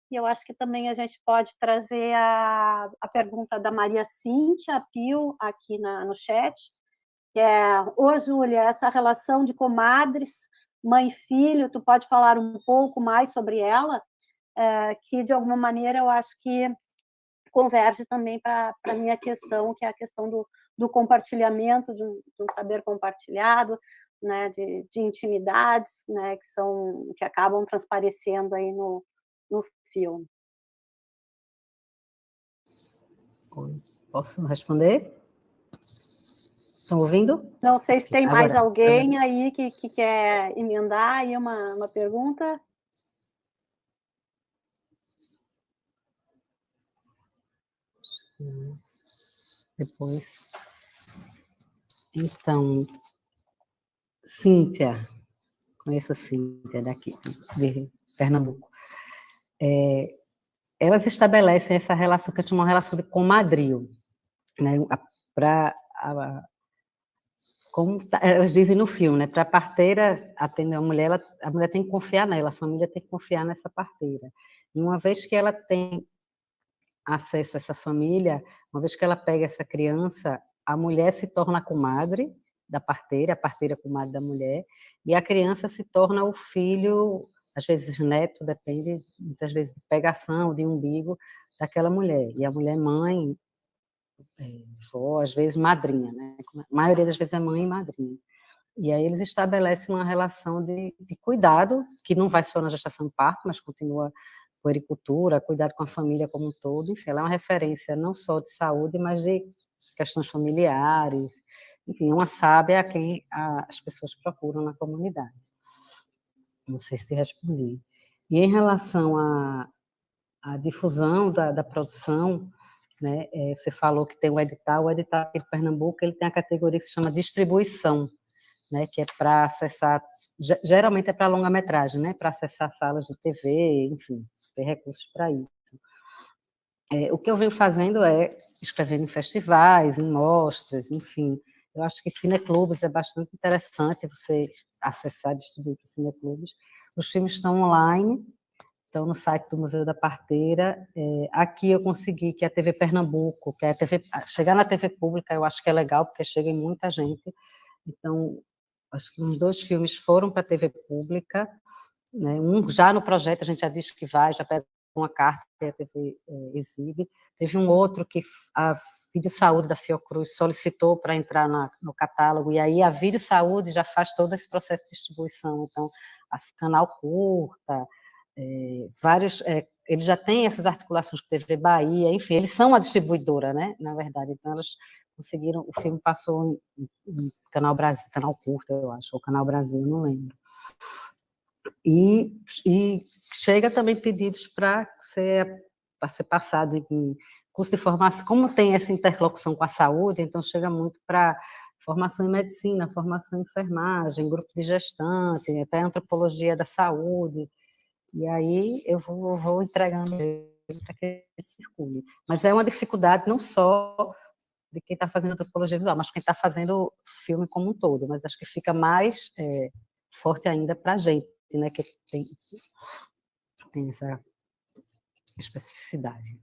e eu acho que também a gente pode trazer a pergunta da Maria Cíntia Pio aqui no chat, que é: ô, Júlia, essa relação de comadres, mãe e filho, tu pode falar um pouco mais sobre ela? Que, de alguma maneira, eu acho que converge também para a minha questão, que é a questão do compartilhamento, de um saber compartilhado, né, de intimidades, né, que acabam transparecendo aí no filme. Posso responder? Estão ouvindo? Não sei se tem mais Agora, alguém aí que quer emendar aí uma pergunta. Depois. Então, Cíntia, conheço a Cíntia daqui, de Pernambuco. Elas estabelecem essa relação, que é uma relação de comadrio, né? Como elas dizem no filme, né? Para a parteira atender a mulher tem que confiar nela, a família tem que confiar nessa parteira. E uma vez que ela tem acesso a essa família, uma vez que ela pega essa criança, a mulher se torna a comadre da parteira, a parteira comadre da mulher, e a criança se torna o filho, às vezes neto, depende, muitas vezes de pegação, de umbigo daquela mulher. E a mulher mãe, vó, às vezes madrinha, né? A maioria das vezes é mãe e madrinha. E aí eles estabelecem uma relação de cuidado, que não vai só na gestação e parto, mas continua puericultura, cuidado com a família como um todo. Enfim, ela é uma referência não só de saúde, mas de questões familiares. Enfim, é uma sábia a quem as pessoas procuram na comunidade. Não sei se respondi. E em relação à difusão da produção, né, você falou que tem o edital aqui de Pernambuco, ele tem a categoria que se chama distribuição, né, que é para acessar, geralmente é para longa-metragem, né, para acessar salas de TV, enfim, ter recursos para isso. O que eu venho fazendo é escrevendo em festivais, em mostras, enfim. Eu acho que cineclubes é bastante interessante você acessar e distribuir para cineclubes. Os filmes estão online, estão no site do Museu da Parteira. Aqui eu consegui que a TV Pernambuco, que é a TV, chegar na TV pública, eu acho que é legal, porque chega em muita gente. Então, acho que uns 2 filmes foram para a TV pública, né? Um já no projeto, a gente já diz que vai, já pega uma carta que a TV exibe. Teve um outro que a Vídeo Saúde da Fiocruz solicitou para entrar no catálogo, e aí a Vídeo Saúde já faz todo esse processo de distribuição. Então, a Canal Curta, eles já têm essas articulações com a TV Bahia, enfim, eles são a distribuidora, né, na verdade. Então, elas conseguiram, o filme passou em Canal Brasil, Canal Curta, eu acho, ou Canal Brasil, não lembro. E chega também pedidos para ser passado em curso de formação, como tem essa interlocução com a saúde, então chega muito para formação em medicina, formação em enfermagem, grupo de gestante, até antropologia da saúde, e aí eu vou entregando para que ele circule. Mas é uma dificuldade não só de quem está fazendo antropologia visual, mas quem está fazendo filme como um todo, mas acho que fica mais forte ainda para a gente, né, que tem essa especificidade.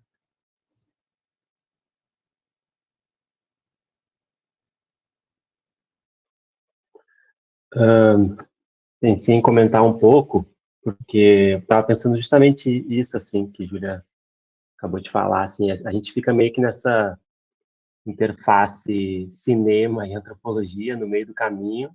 Pensei em comentar um pouco, porque eu estava pensando justamente isso, assim, que a Júlia acabou de falar, assim, a gente fica meio que nessa interface cinema e antropologia no meio do caminho,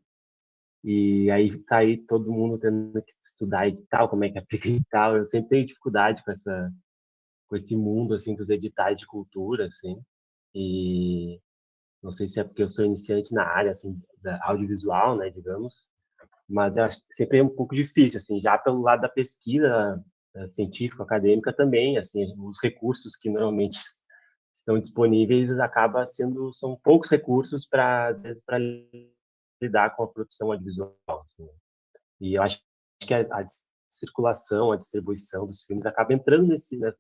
e aí tá aí todo mundo tendo que estudar edital, como é que aplica edital. Eu sempre tenho dificuldade com esse mundo, assim, dos editais de cultura, assim, e não sei se é porque eu sou iniciante na área, assim, da audiovisual, né, digamos, mas eu acho que sempre é um pouco difícil, assim, já pelo lado da pesquisa científica, acadêmica também, assim, os recursos que normalmente estão disponíveis são poucos recursos para, às vezes, para lidar com a produção audiovisual, assim. E eu acho que a circulação, a distribuição dos filmes acaba entrando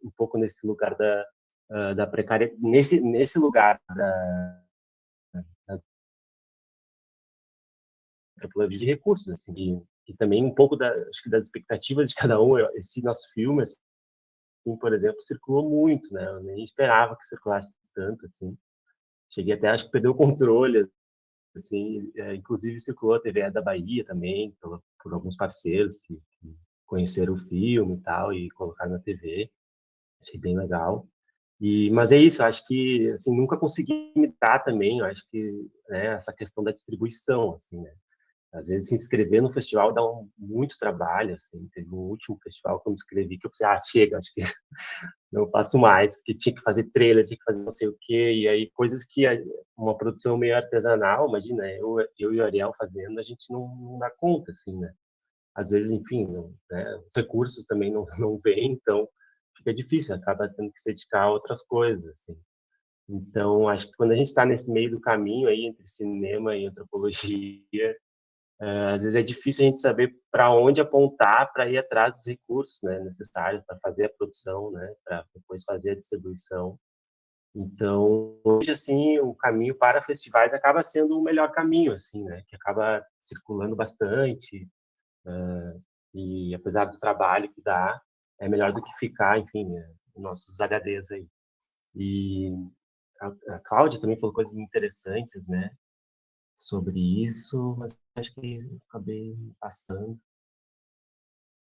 um pouco nesse lugar da precariedade, nesse lugar da antropologia de recursos, assim, e também um pouco acho que das expectativas de cada um. Esse nosso filme, assim, por exemplo, circulou muito, né? Eu nem esperava que circulasse tanto, assim. Cheguei até, acho que perdeu o controle, assim. Inclusive circulou a TV da Bahia também, por alguns parceiros que conheceram o filme e tal, e colocaram na TV. Achei bem legal. Mas é isso, eu acho que, assim, nunca consegui imitar também, eu acho que, né, essa questão da distribuição, assim, né? Às vezes se inscrever no festival dá muito trabalho, assim. Teve um último festival que eu me inscrevi que eu pensei, chega, acho que não faço mais, porque tinha que fazer trailer, tinha que fazer não sei o quê, e aí coisas que uma produção meio artesanal, imagina, eu e o Ariel fazendo, a gente não dá conta, assim, né? Às vezes, enfim, né, os recursos também não vêm, então fica difícil, acaba tendo que se dedicar a outras coisas, assim. Então, acho que quando a gente está nesse meio do caminho aí entre cinema e antropologia, às vezes é difícil a gente saber para onde apontar para ir atrás dos recursos, né, necessários para fazer a produção, né, para depois fazer a distribuição. Então, hoje, assim, o caminho para festivais acaba sendo o melhor caminho, assim, né, que acaba circulando bastante, e apesar do trabalho que dá, é melhor do que ficar, enfim, nossos HDs aí. E a Cláudia também falou coisas interessantes, né, sobre isso, mas acho que acabei passando.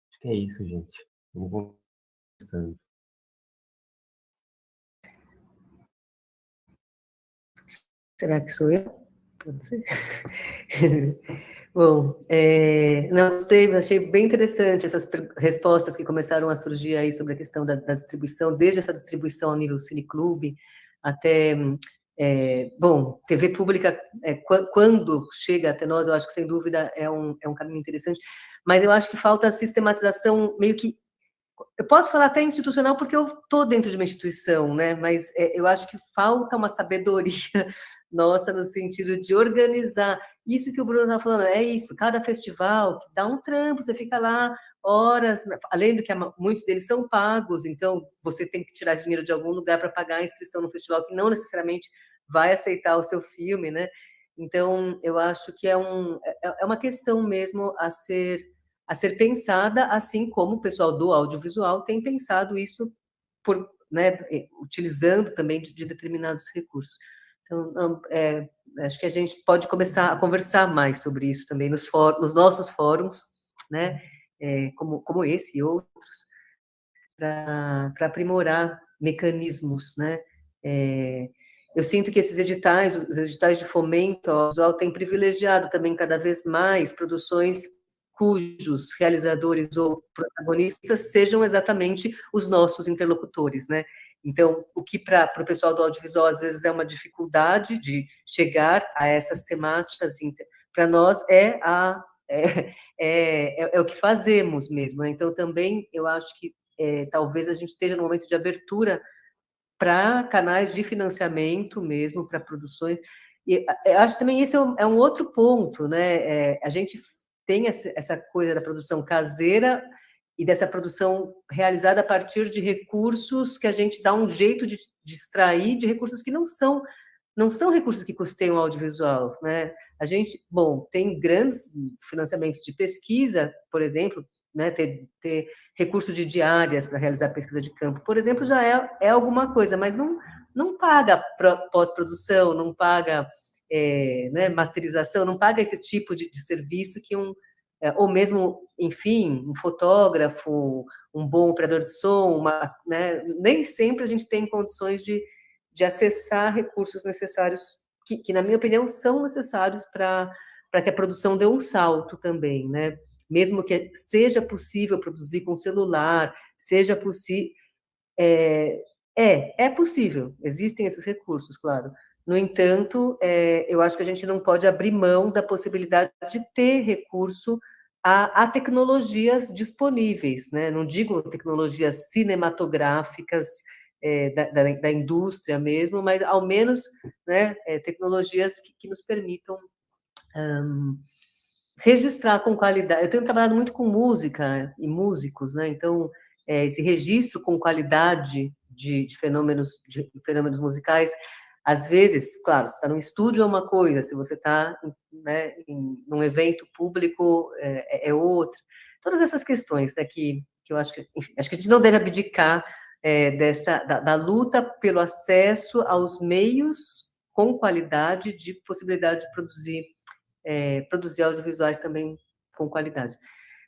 Acho que é isso, gente. Vamos conversando. Será que sou eu? Pode ser. Bom, não, gostei, achei bem interessante essas respostas que começaram a surgir aí sobre a questão da distribuição, desde essa distribuição ao nível cineclube, até, bom, TV pública, quando chega até nós, eu acho que, sem dúvida, é um caminho interessante, mas eu acho que falta a sistematização meio que. Eu posso falar até institucional porque eu estou dentro de uma instituição, né? Mas eu acho que falta uma sabedoria nossa no sentido de organizar. Isso que o Bruno está falando, é isso, cada festival que dá um trampo, você fica lá horas, além do que muitos deles são pagos, então você tem que tirar dinheiro de algum lugar para pagar a inscrição no festival, que não necessariamente vai aceitar o seu filme, né? Então, eu acho que é uma questão mesmo a ser pensada, assim como o pessoal do audiovisual tem pensado isso, né, utilizando também de determinados recursos. Então, acho que a gente pode começar a conversar mais sobre isso também nos nossos fóruns, né, como esse e outros, para aprimorar mecanismos, né. Eu sinto que esses editais, os editais de fomento ao audiovisual, têm privilegiado também cada vez mais produções cujos realizadores ou protagonistas sejam exatamente os nossos interlocutores, né? Então, o que para o pessoal do audiovisual às vezes é uma dificuldade de chegar a essas temáticas, para nós é o que fazemos mesmo, né? Então, também eu acho que talvez a gente esteja no momento de abertura para canais de financiamento mesmo, para produções, e acho também esse é um outro ponto, né? A gente tem essa coisa da produção caseira e dessa produção realizada a partir de recursos que a gente dá um jeito de extrair, de recursos que não são recursos que custeiam audiovisual, né? A gente, bom, tem grandes financiamentos de pesquisa, por exemplo, né, ter recurso de diárias para realizar pesquisa de campo, por exemplo, já é alguma coisa, mas não paga pós-produção, não paga né, masterização, não paga esse tipo de serviço que ou mesmo, enfim, um fotógrafo, um bom operador de som, né, nem sempre a gente tem condições de acessar recursos necessários, que, na minha opinião, são necessários para que a produção dê um salto também, né? Mesmo que seja possível produzir com celular, seja possível... É possível, existem esses recursos, claro. No entanto, eu acho que a gente não pode abrir mão da possibilidade de ter recurso a tecnologias disponíveis, né? Não digo tecnologias cinematográficas da indústria mesmo, mas ao menos, né, tecnologias que nos permitam registrar com qualidade. Eu tenho trabalhado muito com música e músicos, né? Então, esse registro com qualidade de fenômenos musicais, às vezes, claro, se está num estúdio é uma coisa, se você está, né, num evento público é outra. Todas essas questões, né, que eu acho que, enfim, acho que a gente não deve abdicar da luta pelo acesso aos meios com qualidade, de possibilidade de produzir audiovisuais também com qualidade.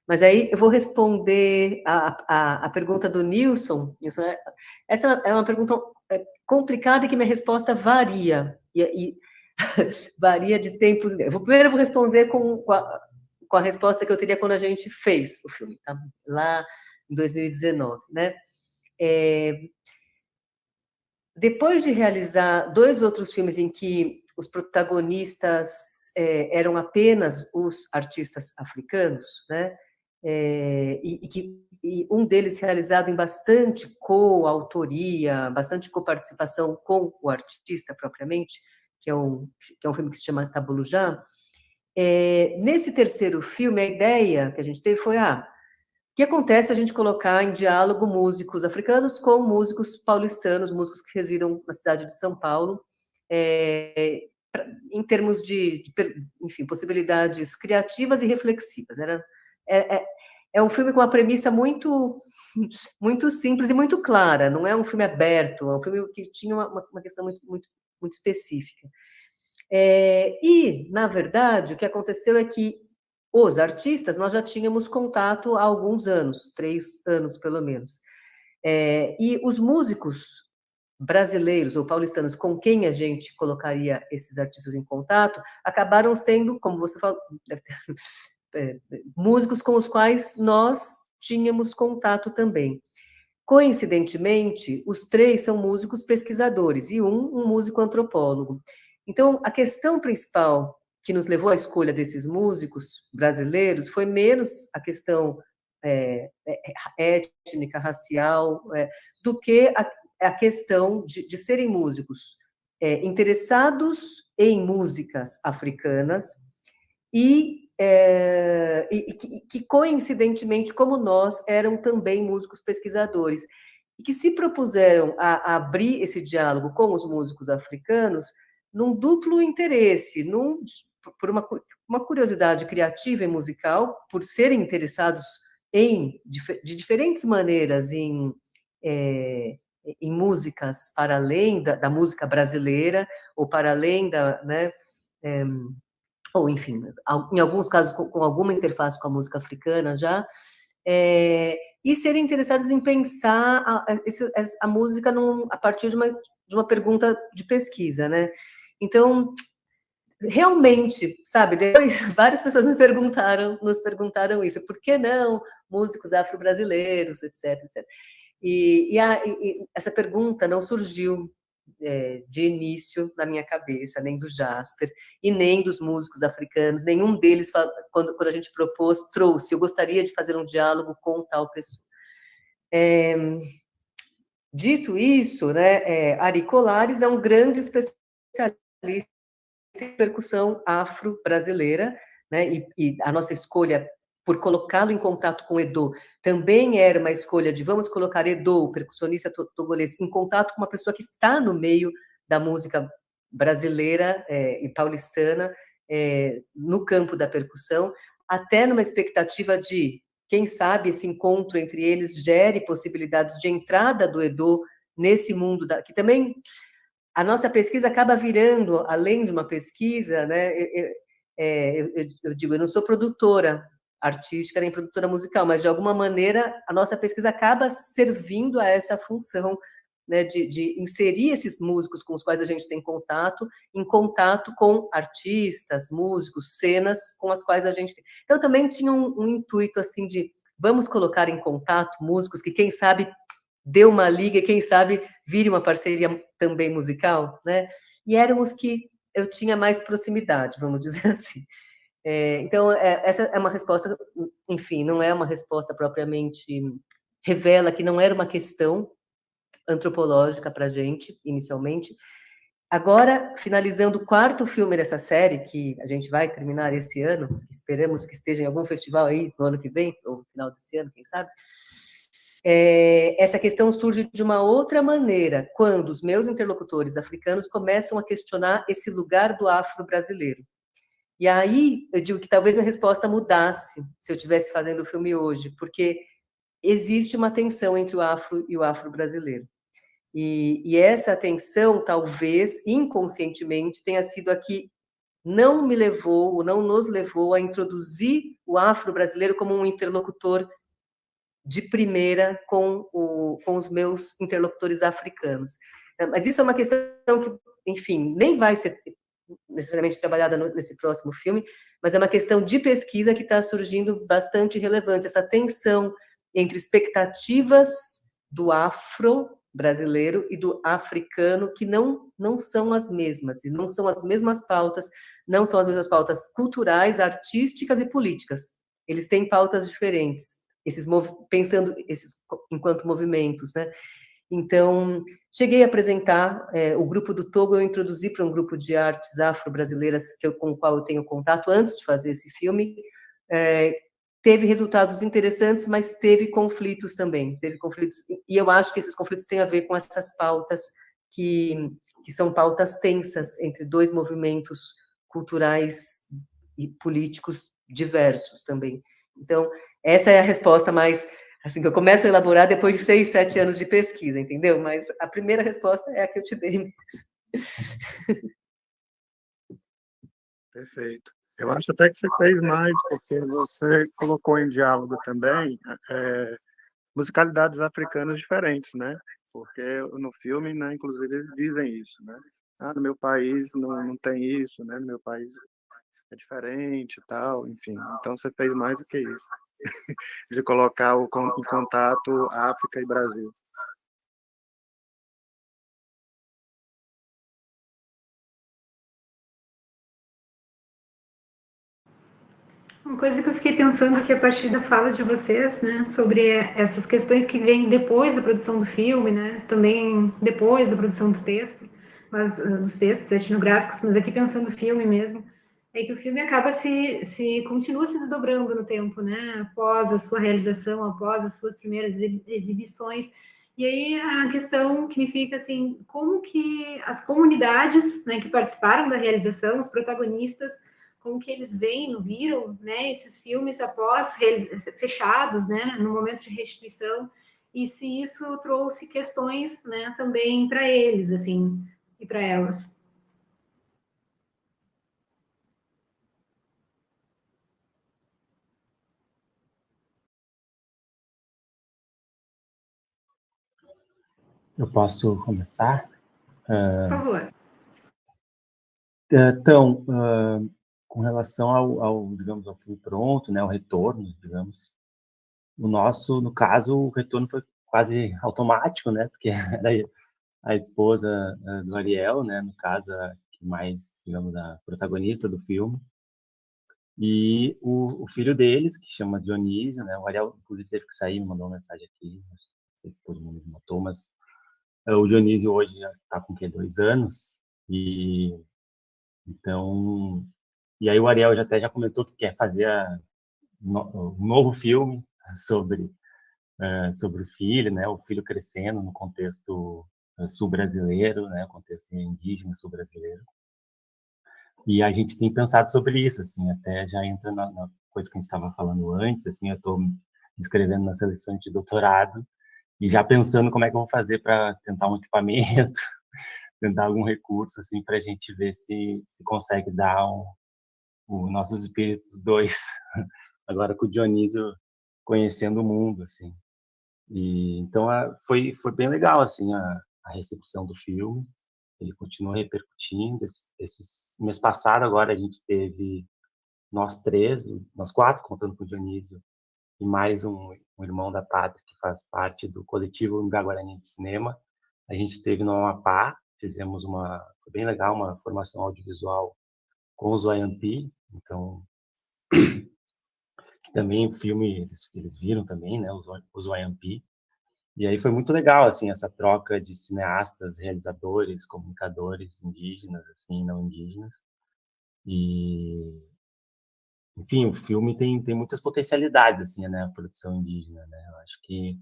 Mas aí eu vou responder a pergunta do Nilson. Essa é uma pergunta complicada e que minha resposta varia. E varia de tempos. Primeiro eu vou responder com a resposta que eu teria quando a gente fez o filme, tá? Lá em 2019, né? Depois de realizar 2 outros filmes em que os protagonistas eram apenas os artistas africanos, né? E um deles realizado em bastante coautoria, bastante coparticipação com o artista propriamente, que é um filme que se chama Tabulujá. Nesse terceiro filme, a ideia que a gente teve foi, o que acontece se a gente colocar em diálogo músicos africanos com músicos paulistanos, músicos que residam na cidade de São Paulo, em termos de enfim, possibilidades criativas e reflexivas. É um filme com uma premissa muito, muito simples e muito clara, não é um filme aberto, é um filme que tinha uma questão muito, muito, muito específica. E, na verdade, o que aconteceu é que os artistas, nós já tínhamos contato há alguns anos, 3 anos pelo menos. E os músicos brasileiros ou paulistanos com quem a gente colocaria esses artistas em contato, acabaram sendo, como você falou, músicos com os quais nós tínhamos contato também. Coincidentemente, os 3 são músicos pesquisadores e um músico antropólogo. Então, a questão principal que nos levou à escolha desses músicos brasileiros foi menos a questão étnica, racial, do que a questão de serem músicos interessados em músicas africanas e que, coincidentemente, como nós, eram também músicos pesquisadores, e que se propuseram a abrir esse diálogo com os músicos africanos num duplo interesse, por uma curiosidade criativa e musical, por serem interessados de diferentes maneiras em músicas para além da música brasileira, ou para além né, ou, enfim, em alguns casos com alguma interface com a música africana já, e serem interessados em pensar a música a partir de uma pergunta de pesquisa, né? Então, realmente, sabe, depois várias pessoas nos perguntaram isso, por que não músicos afro-brasileiros, etc, etc. E essa pergunta não surgiu de início na minha cabeça, nem do Jasper, e nem dos músicos africanos, nenhum deles, quando a gente trouxe, eu gostaria de fazer um diálogo com tal pessoa. Dito isso, né, Ari Colares é um grande especialista em percussão afro-brasileira, né, e a nossa escolha por colocá-lo em contato com Edo também era uma escolha de vamos colocar Edo, o percussionista togolês, em contato com uma pessoa que está no meio da música brasileira e paulistana, no campo da percussão, até numa expectativa de, quem sabe, esse encontro entre eles gere possibilidades de entrada do Edo nesse mundo, que também a nossa pesquisa acaba virando, além de uma pesquisa, né, eu digo, eu não sou produtora artística nem produtora musical, mas de alguma maneira a nossa pesquisa acaba servindo a essa função, né, de inserir esses músicos com os quais a gente tem contato, em contato com artistas, músicos, cenas com as quais a gente tem. Então também tinha um intuito assim de vamos colocar em contato músicos que, quem sabe, dê uma liga e, quem sabe, vire uma parceria também musical, né? E eram os que eu tinha mais proximidade, vamos dizer assim. Então, essa é uma resposta, enfim, não é uma resposta propriamente, revela que não era uma questão antropológica para a gente, inicialmente, Agora, finalizando o 4º filme dessa série, que a gente vai terminar esse ano, esperamos que esteja em algum festival aí no ano que vem, ou no final desse ano, quem sabe, essa questão surge de uma outra maneira, quando os meus interlocutores africanos começam a questionar esse lugar do afro-brasileiro. E aí, eu digo que talvez minha resposta mudasse se eu estivesse fazendo o filme hoje, porque existe uma tensão entre o afro e o afro-brasileiro. E essa tensão, talvez, inconscientemente, tenha sido a que não me levou, ou não nos levou a introduzir o afro-brasileiro como um interlocutor de primeira com os meus interlocutores africanos. Mas isso é uma questão que, enfim, nem vai ser necessariamente trabalhada nesse próximo filme, mas é uma questão de pesquisa que está surgindo bastante relevante, essa tensão entre expectativas do afro-brasileiro e do africano, que não são as mesmas, e não são as mesmas pautas, não são as mesmas pautas culturais, artísticas e políticas. Eles têm pautas diferentes, pensando esses enquanto movimentos, né? Então, cheguei a apresentar o grupo do Togo, eu introduzi para um grupo de artes afro-brasileiras com o qual eu tenho contato antes de fazer esse filme. Teve resultados interessantes, mas teve conflitos também, e eu acho que esses conflitos têm a ver com essas pautas que são pautas tensas entre dois movimentos culturais e políticos diversos também. Então, essa é a resposta mais, assim, que eu começo a elaborar depois de 6, 7 anos de pesquisa, entendeu? Mas a primeira resposta é a que eu te dei mesmo. Perfeito. Eu acho até que você fez mais, porque você colocou em diálogo também musicalidades africanas diferentes, né? Porque no filme, né, inclusive, eles dizem isso, né? No meu país não tem isso, né? No meu país é diferente e tal, enfim. Então você fez mais do que isso, de colocar em contato África e Brasil. Uma coisa que eu fiquei pensando aqui a partir da fala de vocês, né, sobre essas questões que vêm depois da produção do filme, né, também depois da produção do texto, mas dos textos etnográficos, mas aqui pensando no filme mesmo, é que o filme acaba continua se desdobrando no tempo, né, após a sua realização, após as suas primeiras exibições. E aí a questão que me fica assim, como que as comunidades, né, que participaram da realização, os protagonistas, como que eles viram, né, esses filmes após fechados, né, no momento de restituição, e se isso trouxe questões, né, também para eles, assim, e para elas. Eu posso começar? Por favor. Então, com relação digamos, ao filme pronto, né, ao retorno, digamos, no caso, o retorno foi quase automático, né, porque era a esposa do Ariel, né, no caso, mais, digamos, a protagonista do filme, e o filho deles, que chama Dionísio, né, o Ariel, inclusive, teve que sair, me mandou uma mensagem aqui, não sei se todo mundo notou, mas o Dionísio hoje já está com, 2 anos, e então... E aí o Ariel já comentou que quer fazer um novo filme sobre o filho, né? O filho crescendo no contexto sul-brasileiro, né? Contexto indígena sul-brasileiro. E a gente tem pensado sobre isso, assim, até já entra na coisa que a gente estava falando antes, assim, eu estou me inscrevendo na seleção de doutorado e já pensando como é que eu vou fazer para tentar um equipamento, tentar algum recurso, assim, para a gente ver se consegue dar os nossos espíritos dois, agora com o Dionísio conhecendo o mundo, assim. E então foi bem legal, assim, a recepção do filme. Ele continua repercutindo. Esse mês passado agora a gente teve nós 4, contando com o Dionísio, e mais um irmão da Pátria que faz parte do coletivo Ngaguarani de Cinema. A gente teve no Amapá, fizemos foi bem legal, uma formação audiovisual com os Wayampi, então também o filme eles viram também, né, os Wayampi, E aí foi muito legal, assim, essa troca de cineastas, realizadores, comunicadores indígenas, assim, não indígenas. E, enfim, o filme tem muitas potencialidades, assim, né, a produção indígena, né? Eu acho que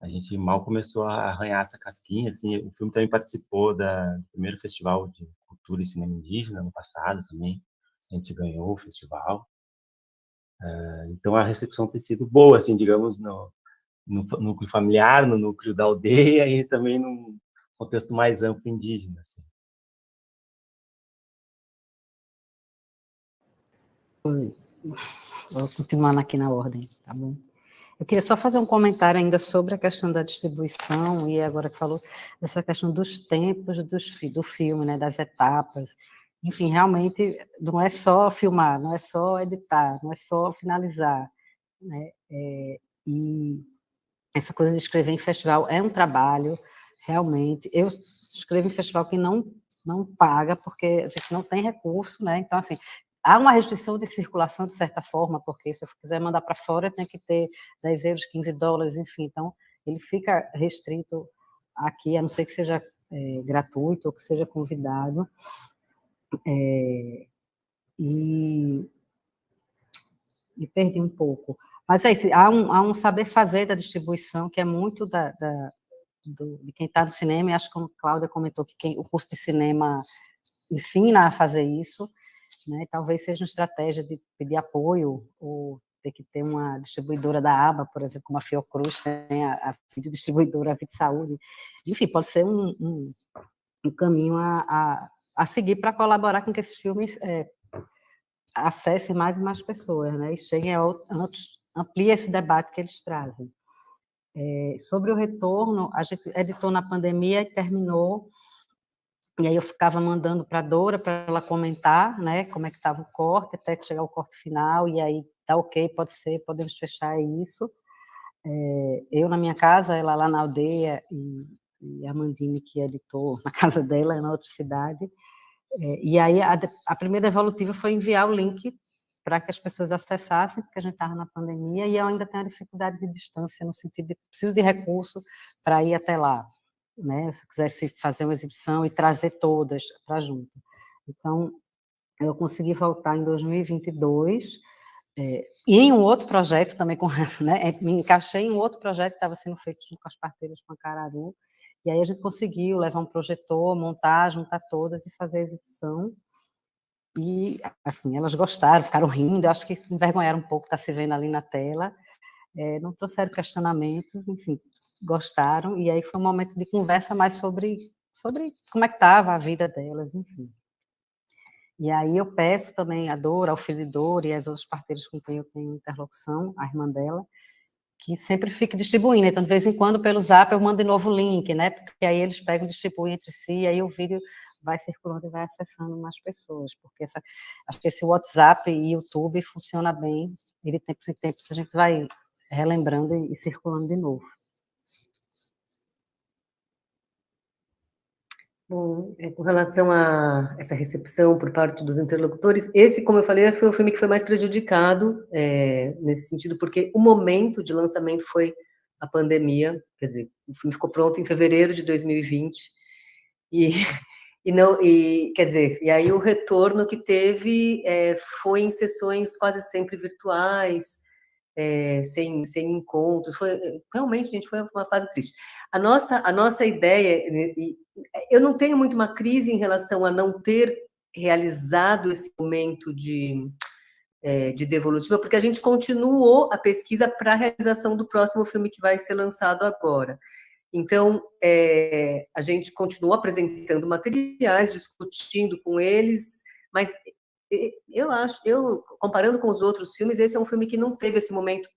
a gente mal começou a arranhar essa casquinha, assim. O filme também participou do primeiro Festival de Cultura e Cinema Indígena, no passado também. A gente ganhou o festival. Então, a recepção tem sido boa, assim, digamos, no núcleo familiar, no núcleo da aldeia e também num contexto mais amplo indígena, assim. Vou continuar aqui na ordem, tá bom? Eu queria só fazer um comentário ainda sobre a questão da distribuição, e agora que falou dessa questão dos tempos do filme, né, das etapas. Enfim, realmente não é só filmar, não é só editar, não é só finalizar, né? E essa coisa de escrever em festival é um trabalho, realmente. Eu escrevo em festival que não paga, porque a gente não tem recurso, né? Então, assim, há uma restrição de circulação, de certa forma, porque se eu quiser mandar para fora, eu tenho que ter 10 euros, 15 dólares, enfim. Então, ele fica restrito aqui, a não ser que seja gratuito ou que seja convidado. E me perdi um pouco. Mas é isso, há um saber fazer da distribuição que é muito de quem está no cinema, e acho que como a Cláudia comentou que o curso de cinema ensina a fazer isso, né? Talvez seja uma estratégia de pedir apoio, ou ter que ter uma distribuidora da aba, por exemplo, como a Fiocruz tem a distribuidora Vida Saúde. Enfim, pode ser um caminho a seguir para colaborar com que esses filmes acessem mais e mais pessoas, né? E cheguem a outros, amplie esse debate que eles trazem. Sobre o retorno, a gente editou na pandemia e terminou, e aí eu ficava mandando para a Dora para ela comentar, né, como é que estava o corte, até chegar o corte final, e aí tá ok, pode ser, podemos fechar isso. Eu na minha casa, ela lá na aldeia, e a Mandine, que editou na casa dela, na outra cidade. E aí a primeira evolutiva foi enviar o link para que as pessoas acessassem, porque a gente estava na pandemia, e eu ainda tenho a dificuldade de distância, no sentido de preciso de recursos para ir até lá, né? Se eu quisesse fazer uma exibição e trazer todas para junto. Então, eu consegui voltar em 2022, e em um outro projeto também, né? Me encaixei em um outro projeto que estava sendo feito junto com as parteiras Pancararu, e aí a gente conseguiu levar um projetor, juntar todas e fazer a exibição. E, assim, elas gostaram, ficaram rindo, eu acho que se envergonharam um pouco, está se vendo ali na tela, não trouxeram questionamentos, enfim, gostaram, e aí foi um momento de conversa mais sobre como é que estava a vida delas, enfim. E aí eu peço também a Dora, ao filho de Dora e as outras parteiras com quem eu tenho interlocução, a irmã dela, que sempre fique distribuindo. Então, de vez em quando, pelo Zap, eu mando de novo o link, né? Porque aí eles pegam e distribuem entre si, e aí o vídeo vai circulando e vai acessando mais pessoas. Porque acho que esse WhatsApp e YouTube funciona bem, e de tempos em tempos a gente vai relembrando e circulando de novo. Bom, com relação a essa recepção por parte dos interlocutores, esse, como eu falei, foi o filme que foi mais prejudicado, nesse sentido, porque o momento de lançamento foi a pandemia, quer dizer, o filme ficou pronto em fevereiro de 2020, quer dizer, e aí o retorno que teve foi em sessões quase sempre virtuais, sem encontros, realmente, gente, foi uma fase triste. A nossa ideia, eu não tenho muito uma crise em relação a não ter realizado esse momento de devolutiva, porque a gente continuou a pesquisa para a realização do próximo filme que vai ser lançado agora. Então, a gente continuou apresentando materiais, discutindo com eles, mas comparando com os outros filmes, esse é um filme que não teve esse momento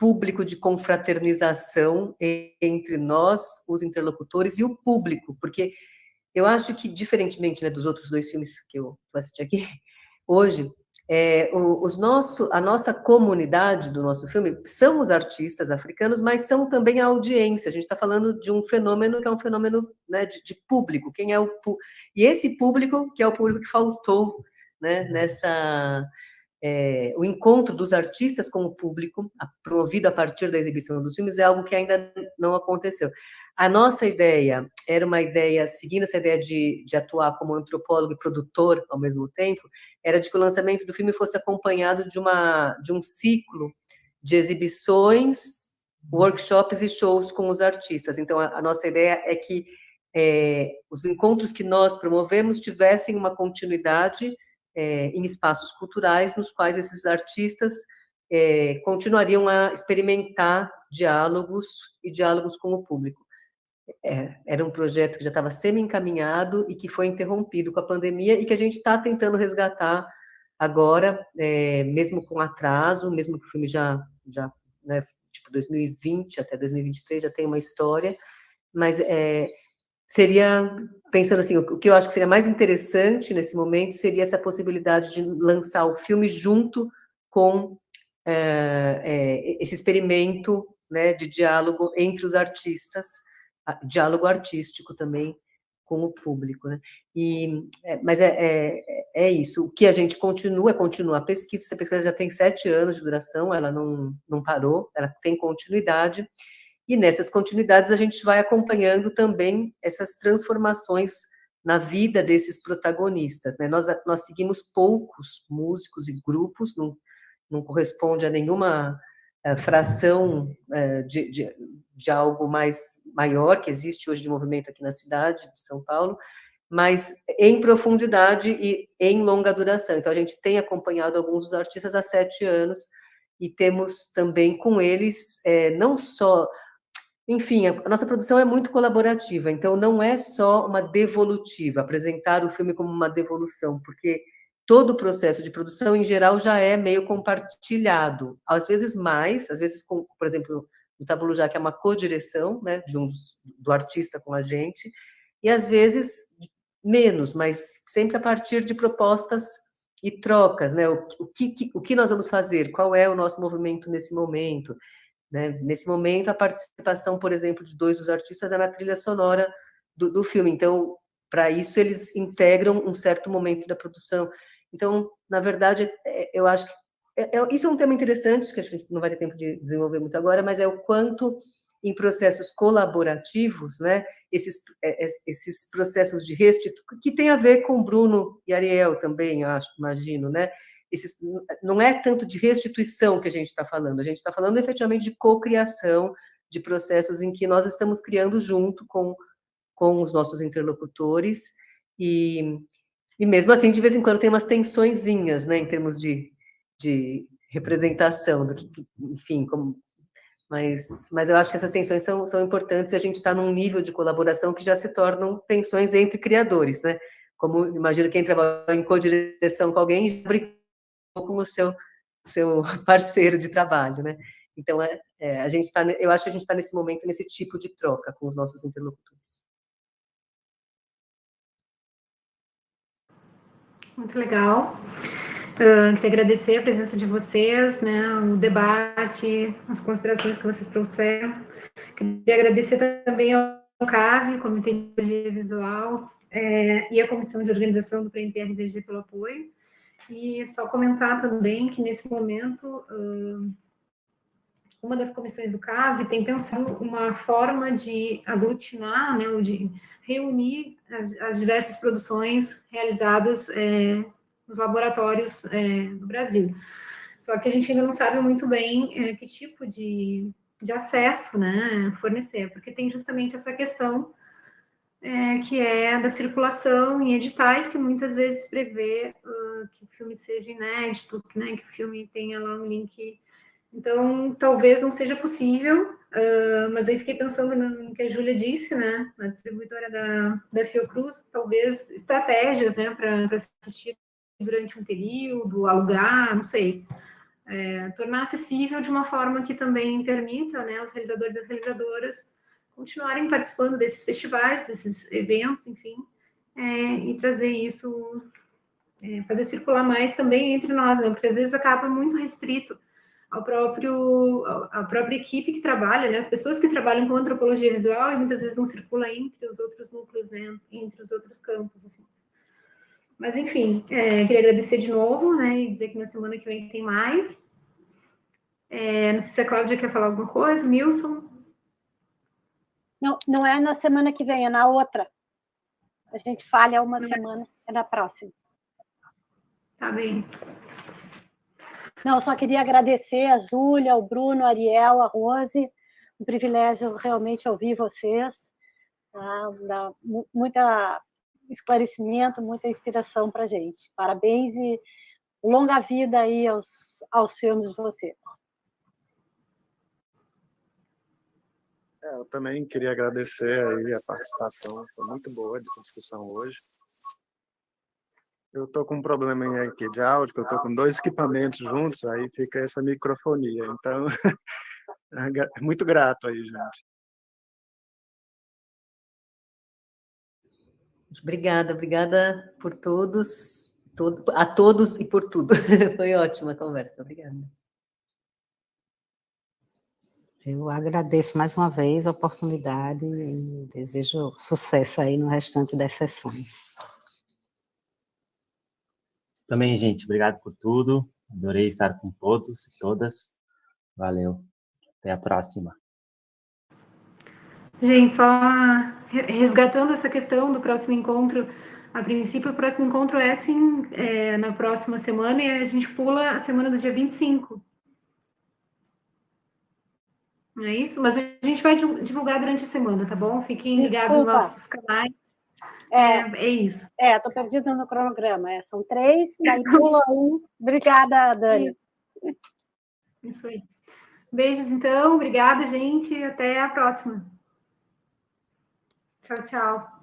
público de confraternização entre nós, os interlocutores, e o público, porque eu acho que, diferentemente, né, dos outros dois filmes que eu assisti aqui, hoje, a nossa comunidade do nosso filme são os artistas africanos, mas são também a audiência. A gente está falando de um fenômeno que é um fenômeno, né, de público. E esse público, que é o público que faltou, né, o encontro dos artistas com o público, promovido a partir da exibição dos filmes, é algo que ainda não aconteceu. A nossa ideia era uma ideia, seguindo essa ideia de atuar como antropólogo e produtor ao mesmo tempo, era de que o lançamento do filme fosse acompanhado de um ciclo de exibições, workshops e shows com os artistas. Então, a nossa ideia é que os encontros que nós promovemos tivessem uma continuidade em espaços culturais, nos quais esses artistas continuariam a experimentar diálogos com o público. Era um projeto que já estava semi-encaminhado e que foi interrompido com a pandemia e que a gente está tentando resgatar agora, mesmo com atraso, mesmo que o filme já né, tipo 2020 até 2023 já tem uma história, mas seria, pensando assim, o que eu acho que seria mais interessante nesse momento seria essa possibilidade de lançar o filme junto com esse experimento, né, de diálogo entre os artistas, diálogo artístico também com o público, né? Mas é isso. O que a gente continua a pesquisa. Essa pesquisa já tem 7 anos de duração, ela não parou, ela tem continuidade. E nessas continuidades a gente vai acompanhando também essas transformações na vida desses protagonistas, né? Nós seguimos poucos músicos e grupos, não corresponde a nenhuma fração de algo mais maior que existe hoje de movimento aqui na cidade de São Paulo, mas em profundidade e em longa duração. Então, a gente tem acompanhado alguns dos artistas há 7 anos e temos também com eles, não só... Enfim, a nossa produção é muito colaborativa, então não é só uma devolutiva, apresentar o filme como uma devolução, porque todo o processo de produção, em geral, já é meio compartilhado, às vezes mais, às vezes, por exemplo, no Tabulujá, que é uma co-direção, né, do artista com a gente, e às vezes menos, mas sempre a partir de propostas e trocas, né, o que nós vamos fazer, qual é o nosso movimento nesse momento, né? Nesse momento, a participação, por exemplo, de 2 dos artistas é na trilha sonora do filme, então, para isso, eles integram um certo momento da produção. Então, na verdade, eu acho que isso é um tema interessante, que a gente não vai ter tempo de desenvolver muito agora, mas é o quanto, em processos colaborativos, né, esses processos de restituição, que tem a ver com Bruno e Ariel também, imagino, né? Não é tanto de restituição que a gente está falando efetivamente de cocriação, de processos em que nós estamos criando junto com os nossos interlocutores, e mesmo assim, de vez em quando, tem umas tensõezinhas, né, em termos de representação, enfim, mas eu acho que essas tensões são importantes, e a gente está num nível de colaboração que já se tornam tensões entre criadores, né? Como, imagino, quem trabalha em co-direção com alguém, brincou com o seu parceiro de trabalho, né? Então, eu acho que a gente está nesse momento, nesse tipo de troca com os nossos interlocutores. Muito legal. Queria agradecer a presença de vocês, né, o debate, as considerações que vocês trouxeram. Queria agradecer também ao CAV, Comitê de Pedagogia Visual, e a Comissão de Organização do Prêmio PRVG pelo apoio. E só comentar também que, nesse momento, uma das comissões do CAV tem pensado uma forma de aglutinar, né, ou de reunir as diversas produções realizadas nos laboratórios do Brasil. Só que a gente ainda não sabe muito bem que tipo de acesso, né, fornecer, porque tem justamente essa questão que é da circulação em editais, que muitas vezes prevê que o filme seja inédito, né, que o filme tenha lá um link. Então, talvez não seja possível, mas aí fiquei pensando no que a Júlia disse, né, na distribuidora da Fiocruz, talvez estratégias, né, para assistir durante um período, alugar, não sei, tornar acessível de uma forma que também permita, né, os realizadores e as realizadoras continuarem participando desses festivais, desses eventos, enfim, e trazer isso, fazer circular mais também entre nós, né, porque às vezes acaba muito restrito à própria equipe que trabalha, né, as pessoas que trabalham com antropologia visual, e muitas vezes não circula entre os outros núcleos, né, entre os outros campos, assim. Mas, enfim, queria agradecer de novo, né, e dizer que na semana que vem tem mais. Não sei se a Cláudia quer falar alguma coisa, Milson? Não, não é na semana que vem, é na outra. A gente falha uma semana, é na próxima. Tá bem. Não, só queria agradecer a Júlia, o Bruno, a Ariel, a Rose. Um privilégio realmente ouvir vocês. Tá? Dá muita esclarecimento, muita inspiração para a gente. Parabéns e longa vida aí aos filmes de vocês. Eu também queria agradecer aí a participação, foi muito boa essa discussão hoje. Eu estou com um probleminha aqui de áudio, que eu estou com 2 equipamentos juntos, aí fica essa microfonia. Então, muito grato aí, gente. Obrigada por todos, a todos e por tudo. Foi ótima a conversa, obrigada. Eu agradeço mais uma vez a oportunidade e desejo sucesso aí no restante das sessões. Também, gente, obrigado por tudo. Adorei estar com todos e todas. Valeu. Até a próxima. Gente, só resgatando essa questão do próximo encontro, a princípio o próximo encontro é sim na próxima semana e a gente pula a semana do dia 25. Não é isso? Mas a gente vai divulgar durante a semana, tá bom? Fiquem ligados nos nossos canais. É isso. Tô perdida no cronograma. São 3, daí pula 1. Obrigada, Dani. Isso aí. Beijos, então. Obrigada, gente. Até a próxima. Tchau, tchau.